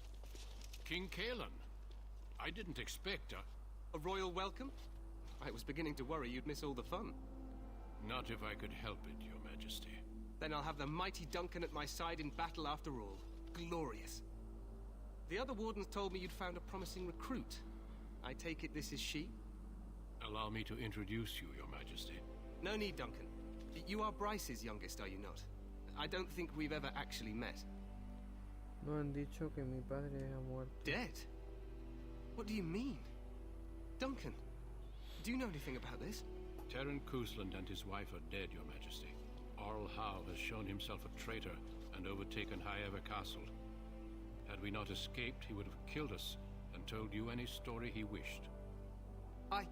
King Kaelan, I didn't expect a royal welcome? I was beginning to worry you'd miss all the fun. Not if I could help it, Your Majesty. Then I'll have the mighty Duncan at my side in battle after all. Glorious. The other wardens told me you'd found a promising recruit. I take it this is she? Allow me to introduce you, Your Majesty. No need, Duncan. You are Bryce's youngest, are you not? I don't think we've ever actually met. No han dicho que mi padre ha muerto. Dead? What do you mean? Duncan, do you know anything about this? Terran Cousland and his wife are dead, Your Majesty. Arl Howe has shown himself a traitor and overtaken High-Ever Castle. Had we not escaped, he would have killed us and told you any story he wished. I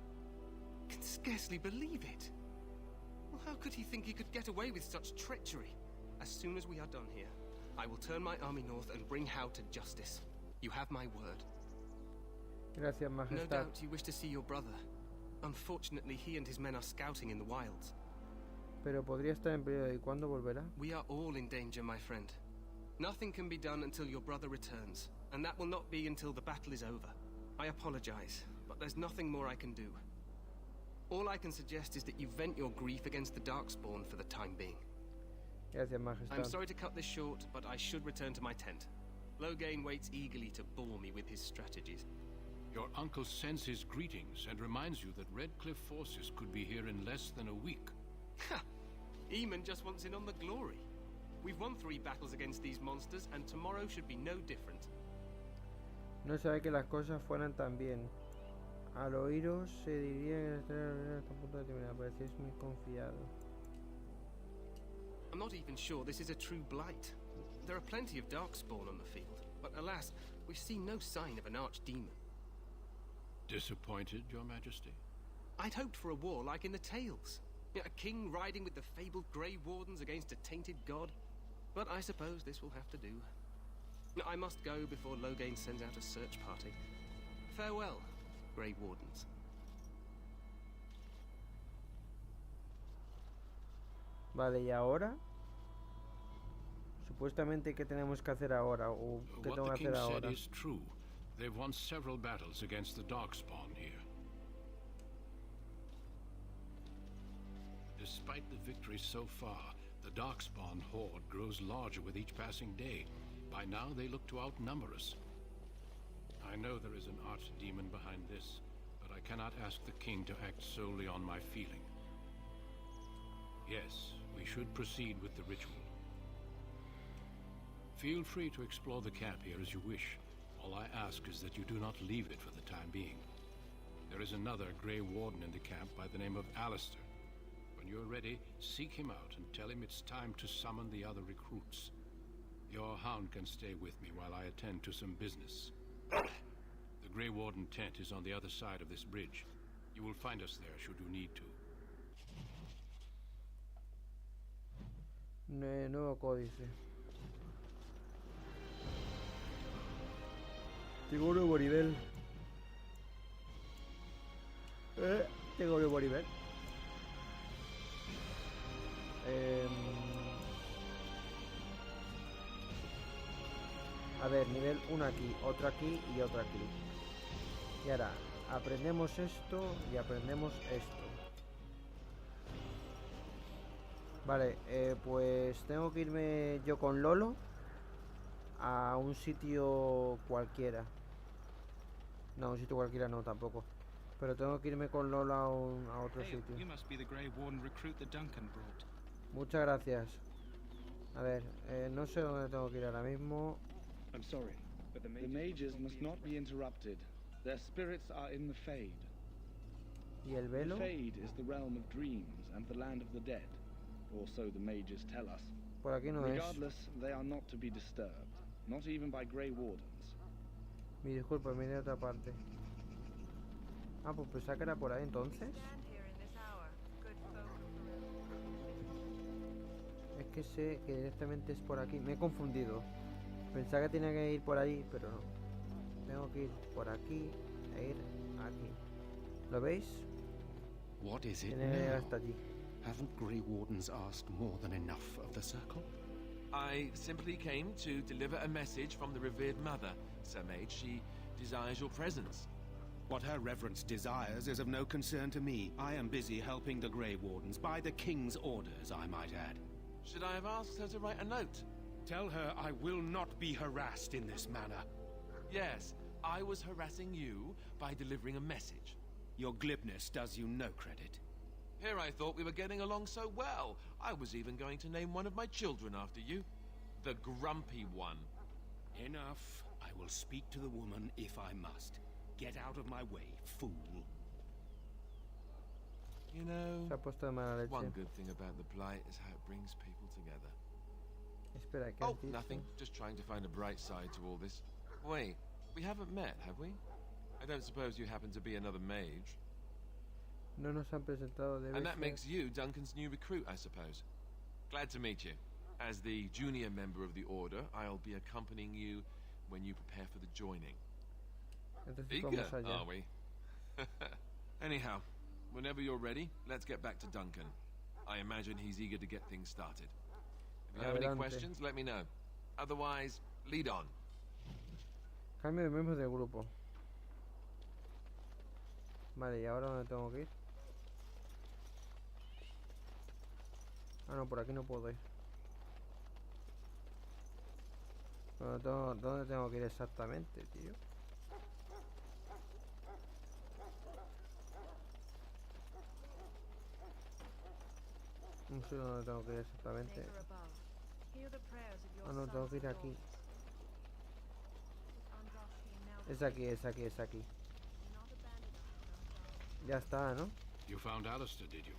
can scarcely believe it. Well, how could he think he could get away with such treachery? As soon as we are done here, I will turn my army north and bring Howe to justice. You have my word. Gracias, Majestad. No doubt you wish to see your brother. Unfortunately, he and his men are scouting in the wilds. Pero podría estar en peligro. ¿Y cuándo volverá? We are all in danger, my friend. Nothing can be done until your brother returns, and that will not be until the battle is over. I apologize, but there's nothing more I can do. All I can suggest is that you vent your grief against the Darkspawn for the time being. Gracias, Majestad. I'm sorry to cut this short, but I should return to my tent. Loghain waits eagerly to bore me with his strategies. Your uncle sends his greetings and reminds you that Redcliffe forces could be here in less than a week. Ha! Eamon just wants in on the glory. We've won 3 battles against these monsters, and tomorrow should be no different. No sabe que las cosas fueran tan bien. Al oíros se diría que la estrella está a punto de terminar. Parecéis muy confiado. I'm not even sure this is a true blight. There are plenty of Darkspawn on the field, but alas, we've seen no sign of an archdemon. Disappointed, Your Majesty? I'd hoped for a war like in the tales. A king riding with the fabled Grey Wardens against a tainted god. But I suppose this will have to do. I must go before Loghain sends out a search party. Farewell, Grey Wardens. Vale, ¿y ahora? Supuestamente, ¿qué tenemos que hacer ahora? ¿O qué What tengo the que king hacer said ahora? is true. They've won several battles against the Darkspawn here. Despite the victories so far, the Darkspawn horde grows larger with each passing day. By now, they look to outnumber us. I know there is an archdemon behind this, but I cannot ask the king to act solely on my feeling. Yes, we should proceed with the ritual. Feel free to explore the camp here as you wish. All I ask is that you do not leave it for the time being. There is another Grey Warden in the camp by the name of Alistair. When you're ready, seek him out and tell him it's time to summon the other recruits. Your hound can stay with me while I attend to some business. The Grey Warden tent is on the other side of this bridge. You will find us there should you need to. Nuevo códice. Tengo un nuevo nivel. Tengo un nuevo nivel. A ver, nivel 1 aquí, otro aquí y otro aquí. Y ahora, aprendemos esto y aprendemos esto. Vale, pues tengo que irme yo con Lolo a un sitio cualquiera. No, un sitio cualquiera no, tampoco. Pero tengo que irme con Lolo a otro sitio. You must be the Grey Warden recruit that Duncan brought. Muchas gracias. A ver, no sé dónde tengo que ir ahora mismo. I'm sorry, but the mages must not be interrupted. Their spirits are in the Fade. ¿Y el velo? The Fade is the realm of dreams and the land of the dead, or so the mages tell us. Por aquí no es. Regardless, they are not to be disturbed, not even by Grey Wardens. Mi disculpa, me de otra parte. Ah, pues pensaba que era por ahí entonces. Es que sé que directamente es por aquí. Me he confundido. Pensaba que tenía que ir por ahí, pero no. Tengo que ir por aquí e ir aquí. ¿Lo veis? What is it Tiene que llegar now? hasta allí. Haven't Grey Wardens asked more than enough of the circle? I simply came to deliver a message from the revered mother, Sir Mage. She desires your presence. What her reverence desires is of no concern to me. I am busy helping the Grey Wardens, by the King's orders, I might add. Should I have asked her to write a note? Tell her I will not be harassed in this manner. Yes, I was harassing you by delivering a message. Your glibness does you no credit. Here I thought we were getting along so well. I was even going to name one of my children after you. The Grumpy One. Enough. I will speak to the woman if I must. Get out of my way, fool. You know, Se ha puesto de mala leche. one good thing about the Blight is how it brings people together. Espera, ¿qué Oh, has dicho? nothing. Just trying to find a bright side to all this. Wait, we haven't met, have we? I don't suppose you happen to be another mage. No nos han presentado, debe And that ser. makes you Duncan's new recruit, I suppose. Glad to meet you. As the junior member of the Order, I'll be accompanying you when you prepare for the joining. Entonces Eager, vamos allá. are we? Anyhow, whenever you're ready, let's get back to Duncan. I imagine he's eager to get things started. If you have any Adelante. questions, let me know. Otherwise, lead on. Cambio de miembros del grupo. Vale, ¿y ahora dónde tengo que ir? Ah, no, por aquí no puedo ir. ¿Dónde tengo que ir exactamente, tío? No sé dónde tengo que ir exactamente. Ah, no, tengo que ir aquí. Es aquí, es aquí, es aquí. Ya está, ¿no? You found Alistair, did you?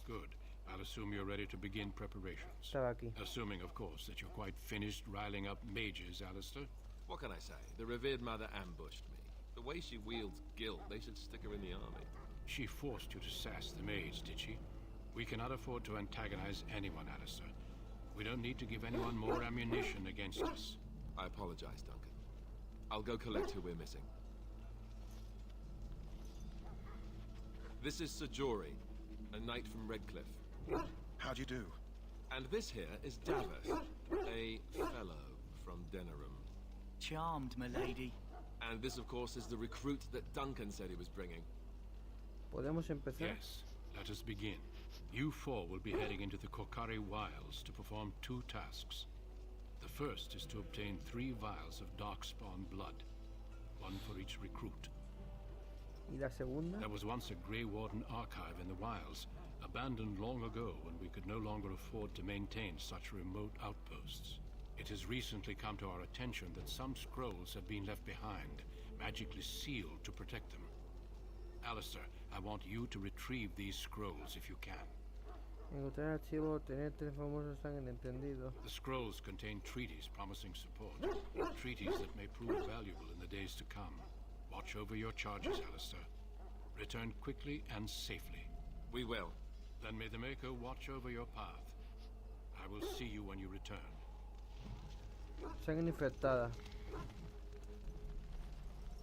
Good. I'll assume you're ready to begin preparations. Estaba aquí. Assuming, of course, that you're quite finished riling up mages, Alistair. What can I say? The revered mother ambushed me. The way she wields guilt, they should stick her in the army. She forced you to sass the mage, did she? We cannot afford to antagonize anyone, Alistair. We don't need to give anyone more ammunition against us. I apologize, Duncan. I'll go collect who we're missing. This is Sir Jory, a knight from Redcliffe. How'd you do? And this here is Daveth, a fellow from Denerim. Charmed, milady. And this, of course, is the recruit that Duncan said he was bringing. ¿Podemos empezar? Yes, let us begin. You four will be heading into the Kokari Wilds to perform 2 tasks. The first is to obtain 3 vials of Darkspawn blood, 1 for each recruit. ¿Y la segunda? There was once a Grey Warden archive in the wilds, abandoned long ago when we could no longer afford to maintain such remote outposts. It has recently come to our attention that some scrolls have been left behind, magically sealed to protect them. Alistair, I want you to retrieve these scrolls if you can. Encontrar archivo, tener 3 famosos sangre entendido. The scrolls contain treaties promising support, treaties that may prove valuable in the days to come. Watch over your charges, Alistair. Return quickly and safely. We will. Then may the Maker watch over your path. I will see you when you return. Sangre infectada.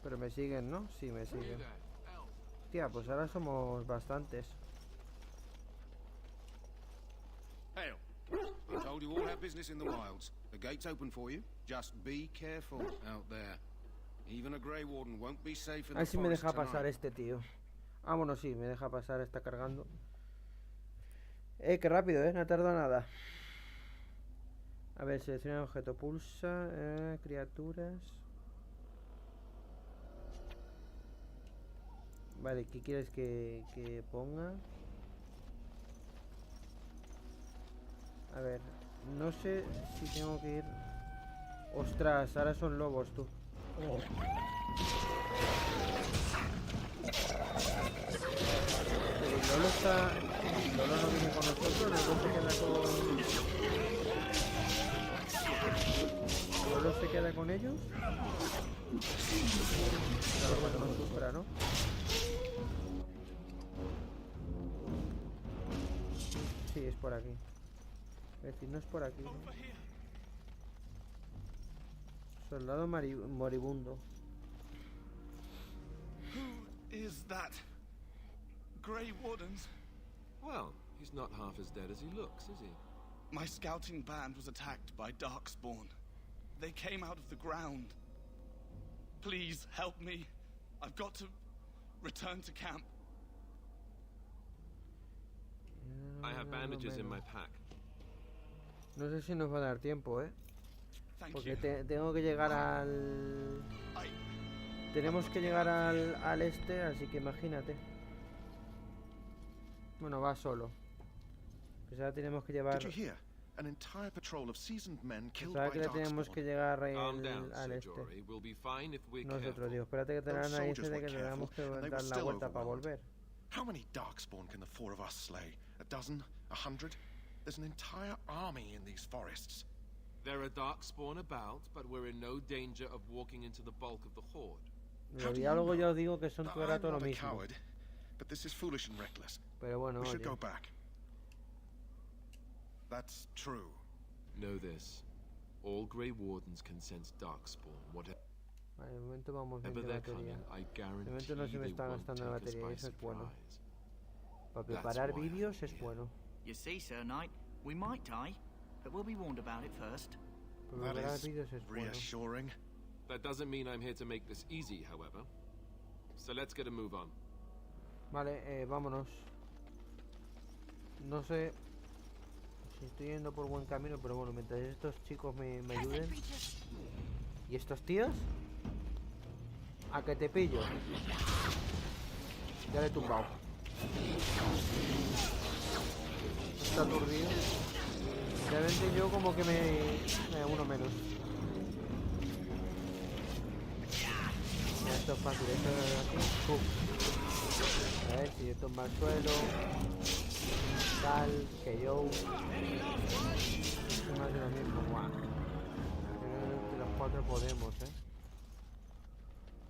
Pero me siguen, ¿no? Sí, me siguen. Tía, pues ahora somos bastantes. Hail. I told you all have business in the wilds. The gate's open for you. Just be careful out there. Even a Grey Warden won't be safe in the A ver si me forest deja pasar tonight. este tío. Ah, bueno, sí, me deja pasar, está cargando. Qué rápido, no tarda nada. A ver, selecciona objeto, pulsa, criaturas. Vale, ¿qué quieres que ponga? A ver, no sé si tengo que ir... Ostras, ahora son lobos, tú. Pero Lolo está... Lolo no viene con nosotros, Lolo se queda con... ¿Lolo se queda con ellos? Claro, bueno, no sufra, ¿no? Sí, es por aquí. Es decir, no es por aquí, ¿no? Soldado moribundo. Who is that? Grey Wardens? Well, he's not half as dead as he looks, is he? My scouting band was attacked by Darkspawn. They came out of the ground. Please help me. I've got to return to camp. I have bandages in my pack. No sé si nos va a dar tiempo, porque tengo que llegar al... Tenemos que llegar al este, así que imagínate. Bueno, va solo. Pues ahora tenemos que llevar... Did you hear? An entire patrol of seasoned men killed Sabes by que le tenemos que llegar al este. We'll be fine if we're Nosotros, digo, espérate que te la narices de que tenemos que dar la vuelta para volver. How many Darkspawn can the 4 of us slay? A dozen? 100? There's an entire army in these forests. There are Darkspawn about, but we're in no danger of walking into the bulk of the horde. Los diálogos ya os digo que son todo el rato lo mismo. Coward, but this is foolish and reckless. Pero bueno, we should oye. go back. That's true. Know this. All Grey Wardens can sense Darkspawn. Whatever Vale, de momento vamos bien de they're batería. coming, I De momento no se guarantee me they está won't gastando la take us batería y by eso es bueno. surprise. Para That's preparar why I'm vídeos es here. bueno. You see, Sir Knight, we might die, but we'll be warned about it first. Para That preparar is vídeos es bueno. reassuring. That doesn't mean I'm here to make this easy, however. So let's get a move on. Vale, vámonos. No sé si estoy yendo por buen camino, pero bueno, mientras estos chicos me ayuden. ¿Y estos tíos? A que te pillo. Ya le he tumbado. Está aturdido. Realmente yo como que me uno menos. Ya, esto es fácil, esto es aquí. ¡Pum! A ver si tumba al suelo. Tal, que yo. Es más de lo mismo, guau. Entre los 4 podemos,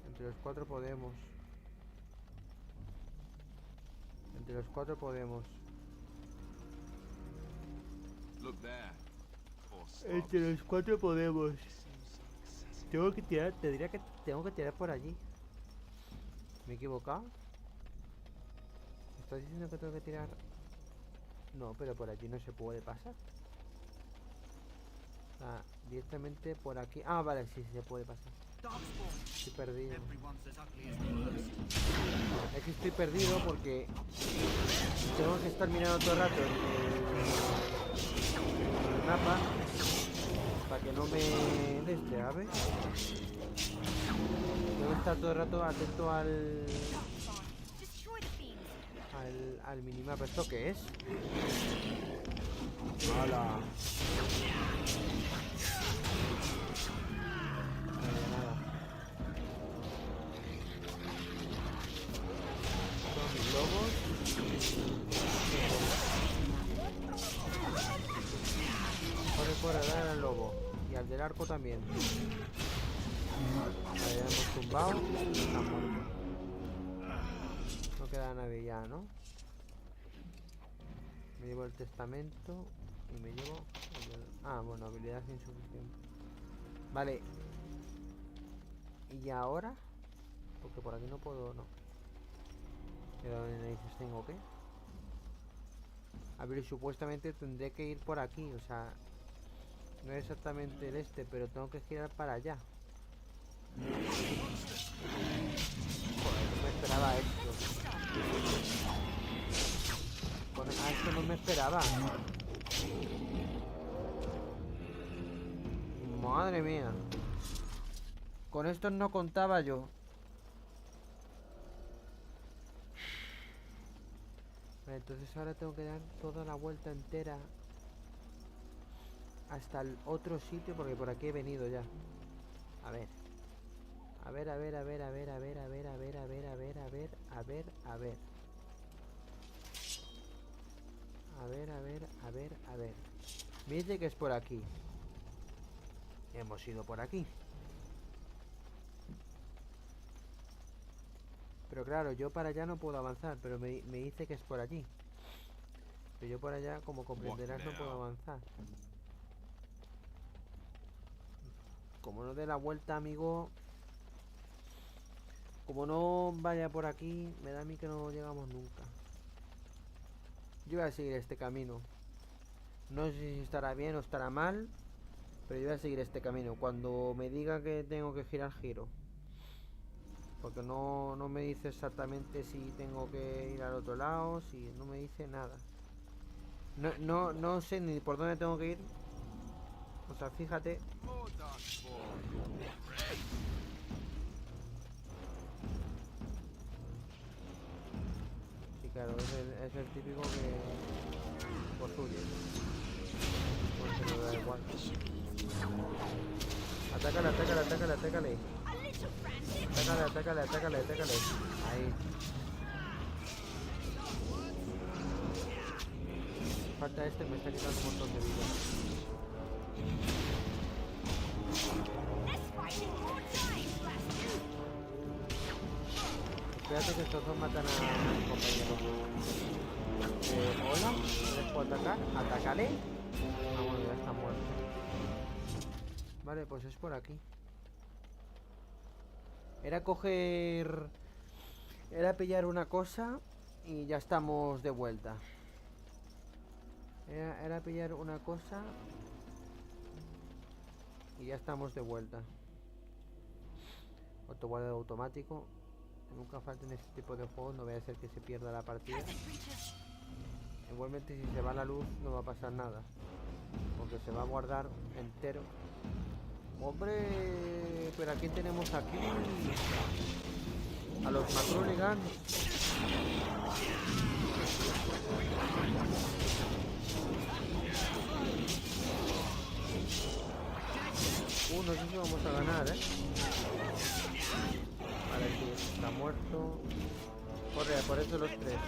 Entre los 4 podemos. Entre los 4 podemos. Look there. Poor Entre los 4 podemos. Tengo que tirar, te diría que tengo que tirar por allí. ¿Me he equivocado? ¿Estás diciendo que tengo que tirar? No, pero por allí no se puede pasar. Ah, directamente por aquí. Ah, vale, sí, sí se puede pasar. Estoy perdido. Es que estoy perdido porque tengo que estar mirando todo el rato el mapa para que no me desde, a ver. Tengo que estar todo el rato atento al minimapa. ¿Esto qué es? ¡Hala! Lobos. Corre, dale al lobo. Y al del arco también. Vale, ya hemos tumbado. Está muerto. No queda nadie ya, ¿no? Me llevo el testamento. Y me llevo... Ah, bueno, habilidad insuficiente. Vale. ¿Y ahora? Porque por aquí no puedo, no. ¿Pero dónde dices tengo que? A ver, supuestamente tendré que ir por aquí, o sea... No es exactamente el este, pero tengo que girar para allá. Joder, no me esperaba esto. A esto no me esperaba. Madre mía. Con esto no contaba yo. Vale, entonces ahora tengo que dar toda la vuelta entera hasta el otro sitio, porque por aquí he venido ya. A ver. A ver. Me dice que es por aquí. Hemos ido por aquí. Pero claro, yo para allá no puedo avanzar, pero me dice que es por allí. Pero yo por allá, como comprenderás, no puedo avanzar. Como no dé la vuelta, amigo. Como no vaya por aquí, me da a mí que no llegamos nunca. Yo voy a seguir este camino. No sé si estará bien o estará mal, pero yo voy a seguir este camino. Cuando me diga que tengo que girar, giro. Porque no me dice exactamente si tengo que ir al otro lado, si no me dice nada. No sé ni por dónde tengo que ir. O sea, fíjate. Sí, claro, es el típico que pues huye. Pues se me da igual. Atácale. Atácale. Ahí. Falta este, me está quitando un montón de vida. Espérate que estos dos matan a mi compañero. Hola, ¿les puedo atacar? Atácale. Ah, bueno, ya está muerto. Vale, pues es por aquí. Era coger... Era pillar una cosa y ya estamos de vuelta. Era pillar una cosa y ya estamos de vuelta. Autoguardado automático. Nunca falta en este tipo de juegos, no voy a hacer que se pierda la partida. Igualmente si se va la luz no va a pasar nada, porque se va a guardar entero. ¡Hombre! ¿Pero a quién tenemos aquí? A los macroligans. No sé si vamos a ganar, Vale, sí, está muerto. Corre, por eso los tres.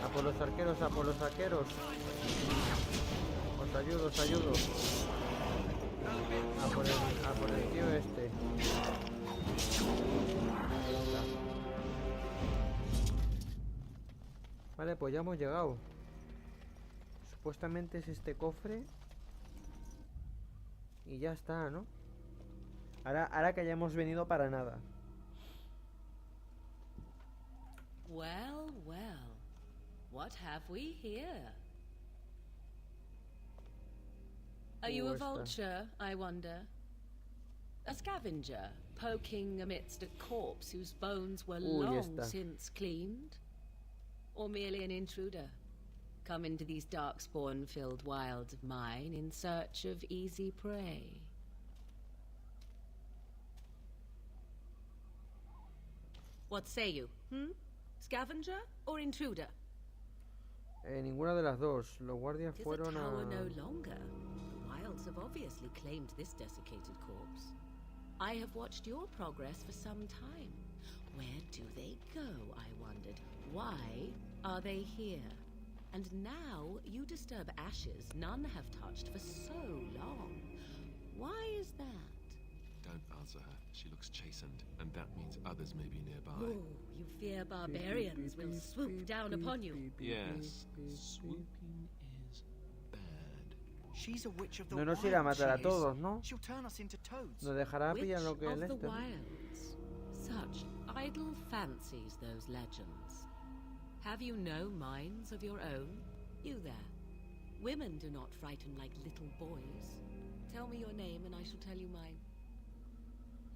A por los arqueros, a por los arqueros. Os ayudo, os ayudo. A por el tío este. Ahí está. Vale, pues ya hemos llegado. Supuestamente es este cofre. Y ya está, ¿no? Ahora que hayamos venido para nada. Well, well. What have we here? Are you a vulture, I wonder? A scavenger, poking amidst a corpse whose bones were long since cleaned? Or merely an intruder, come into these darkspawn-filled wilds of mine in search of easy prey? What say you, Scavenger or intruder? Ninguna de las dos. Los guardias fueron a tower a... no longer. The wilds have obviously claimed this desiccated corpse. I have watched your progress for some time. Where do they go, I wondered? Why are they here? And now you disturb ashes none have touched for so long. Why is that? Don't answer her. She looks chastened, and that means others may be nearby. Oh, you fear barbarians will swoop down upon you. Yes, swooping is bad. She's a witch of the No nos irá a matar a todos, ¿no? She'll turn us into toads. Nos dejará pillar lo que Witch es of the este. wilds. Such idle fancies, those legends. Have you no minds of your own? You there. Women do not frighten like little boys. Tell me your name and I shall tell you mine.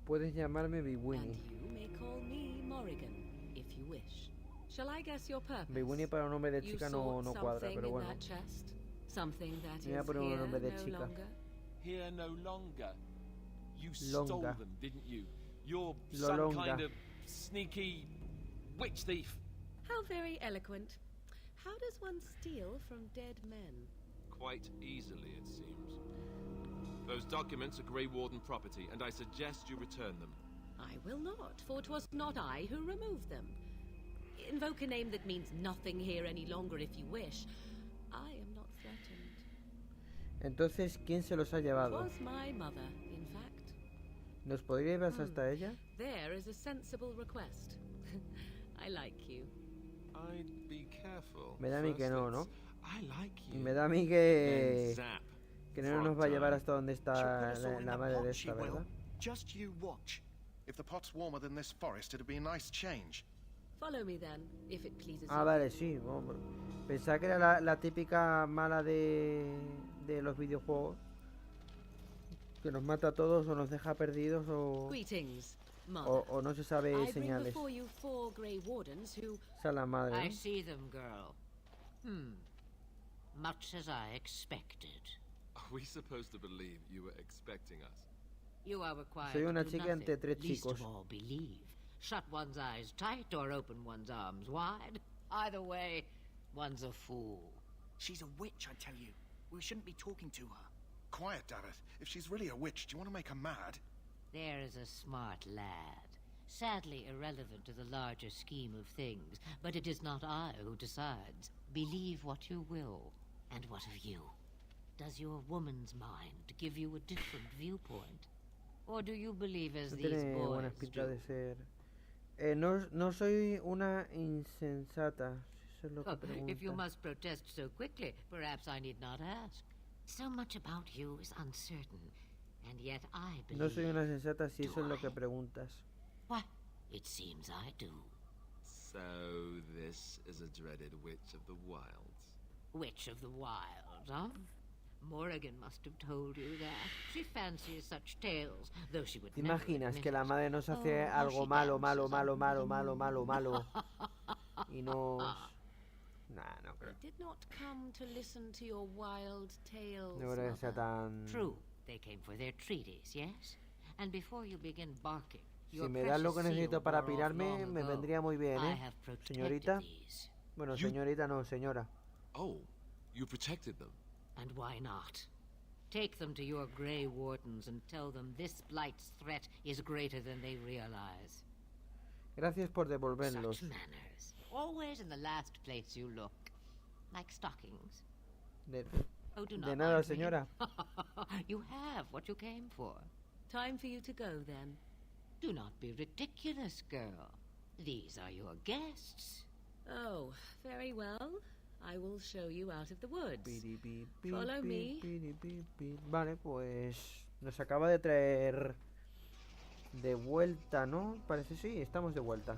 Puedes llamarme Biwini. And you may call me Morrigan, if you wish. Shall I guess your purpose? Biwini para un nombre de chica no cuadra, pero bueno. Something that Voy a poner un nombre de chica. longer. Here no longer. You Longa. stole them, didn't you? You're some kind of sneaky witch thief. How very eloquent. How does one steal from dead men? Quite easily, it seems. Those documents are Grey Warden property, and I suggest you return them. I will not, for 'twas not I who removed them. Invoke a name that means nothing here any longer if you wish. I am not threatened. Entonces, ¿quién se los ha llevado? 'Twas my mother, in fact. ¿Nos podría ir hasta ella? There is a sensible request. I like you. I'd be careful. Me da a mí que no, ¿no? I like you. Me da a mí que... Zap. Que no nos va a llevar hasta donde está la madre de esta, ¿verdad? Just you watch. If the pot's warmer than this forest, it'd be a nice change. Follow me then, if it pleases Ah, you. vale, sí. Bueno, pensaba que era la típica mala de los videojuegos. Que nos mata a todos o nos deja perdidos o... Greetings, o no se sabe señales. Esa es la madre, ¿no? I see them, girl. Much as I expected. Are we supposed to believe you were expecting us? You are required Soy una to do chica entre nothing, tres least chicos. of all believe. Shut one's eyes tight or open one's arms wide. Either way, one's a fool. She's a witch, I tell you. We shouldn't be talking to her. Quiet, Dareth. If she's really a witch, do you want to make her mad? There is a smart lad. Sadly irrelevant to the larger scheme of things, but it is not I who decides. Believe what you will. And what of you? Does your woman's mind give you a different viewpoint? Or do you believe as No these tiene buena boys pinta do? de ser... no soy una insensata. Eso es lo que If you pregunta. must protest so quickly, perhaps I need not ask. So much about you is uncertain, and yet I believe... No soy una sensata si eso es lo que preguntas. Why, it seems I do. So this is a dreaded witch of the wilds. Witch of the Wild, huh? Morrigan must have told you that. She fancies such tales, though she would ¿Te never imaginas admit que la it. madre nos hace Oh, how algo she malo, dances malo, on malo, malo, the malo, malo, moon. malo? Y nos... Nah, no creo. They did not come to listen to your wild tales, No creo que sea Mother. tan... True, they came for their treaties, yes? And before you begin barking, Si your me das lo que precious necesito seal para wore off pirarme, long me ago. vendría muy bien, I ¿eh? have protected Señorita. these. Bueno, señorita no, señora. Oh, you protected them. And why not? Take them to your Grey Wardens and tell them this Blight's threat is greater than they realize. Gracias por devolverlos. Such manners. Always in the last place you look. Like stockings. De, Oh, do de not nada, mind me. señora. You have what you came for. Time for you to go, then. Do not be ridiculous, girl. These are your guests. Oh, very well. I will show you out of the woods. Piri, pi, pi, Follow pi, me. piri, pi, pi. Vale, pues nos acaba de traer De vuelta, ¿no? Parece sí, estamos de vuelta.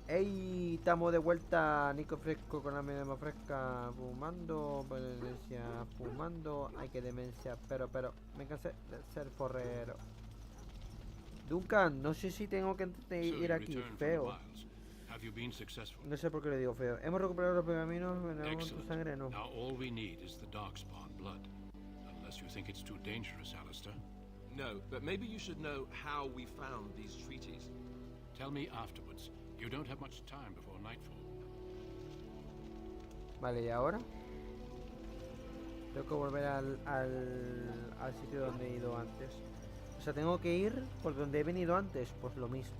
¡Ey! Estamos de vuelta. Nico fresco con la misma fresca. Fumando. Demencia. Fumando. Ay, qué demencia. Pero. Me cansé de ser forrero. Duncan, no sé si tengo que ir aquí. Feo. No sé por qué le digo feo. Hemos recuperado los pergaminos. Venamos tu sangre, no. Now all we need is the darkspawn blood. Unless you think it's too dangerous, Alistair. No, but maybe you should know how we found these treaties. Tell me afterwards. You don't have much time before nightfall. Vale, ¿y ahora? Tengo que volver al sitio donde he ido antes. O sea, tengo que ir por donde he venido antes. Pues lo mismo.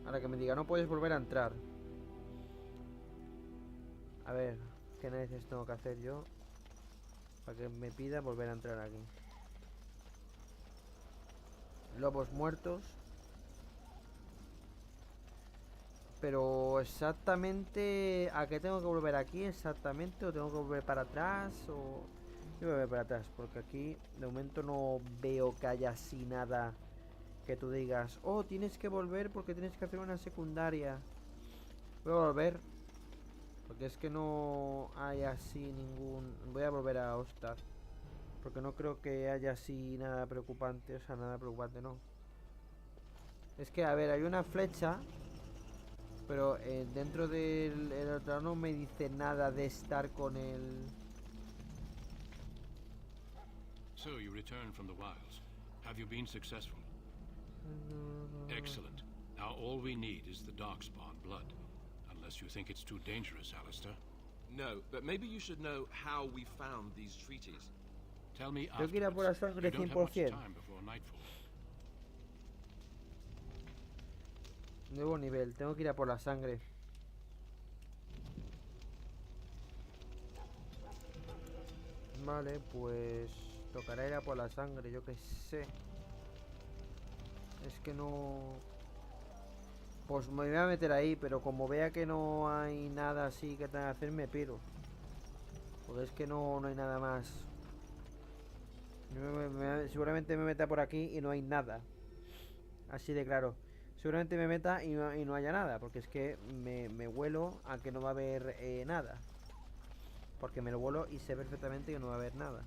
Ahora que me diga, no puedes volver a entrar. A ver, ¿qué narices tengo que hacer yo para que me pida volver a entrar aquí? Lobos muertos. Pero exactamente, ¿a qué tengo que volver aquí exactamente? ¿O tengo que volver para atrás? O yo voy a volver para atrás, porque aquí de momento no veo que haya así nada que tú digas, oh, tienes que volver porque tienes que hacer una secundaria. Voy a volver, porque es que no hay así ningún... Voy a volver a Ostagar, porque no creo que haya así nada preocupante. O sea, nada preocupante, no. Es que, a ver, hay una flecha, pero dentro del otro no me dice nada de estar con el... So you return from the wilds. Have you been successful? Excellent. Now all we need is the darkspawn blood. Unless you think it's too dangerous, Alistair. No, but maybe you should know how we found these treaties. Tell me Tengo que ir a por la sangre you don't have much 100%. time before nightfall. Nuevo nivel, tengo que ir a por la sangre. Vale, pues tocará ir a por la sangre, yo que sé. Es que no... Pues me voy a meter ahí, pero como vea que no hay nada así que tenga que hacer, me piro. Porque es que no hay nada más. Seguramente me meta por aquí y no hay nada. Así de claro. Seguramente me meta y no haya nada, porque es que me huelo a que no va a haber nada. Porque me lo vuelo y sé perfectamente que no va a haber nada.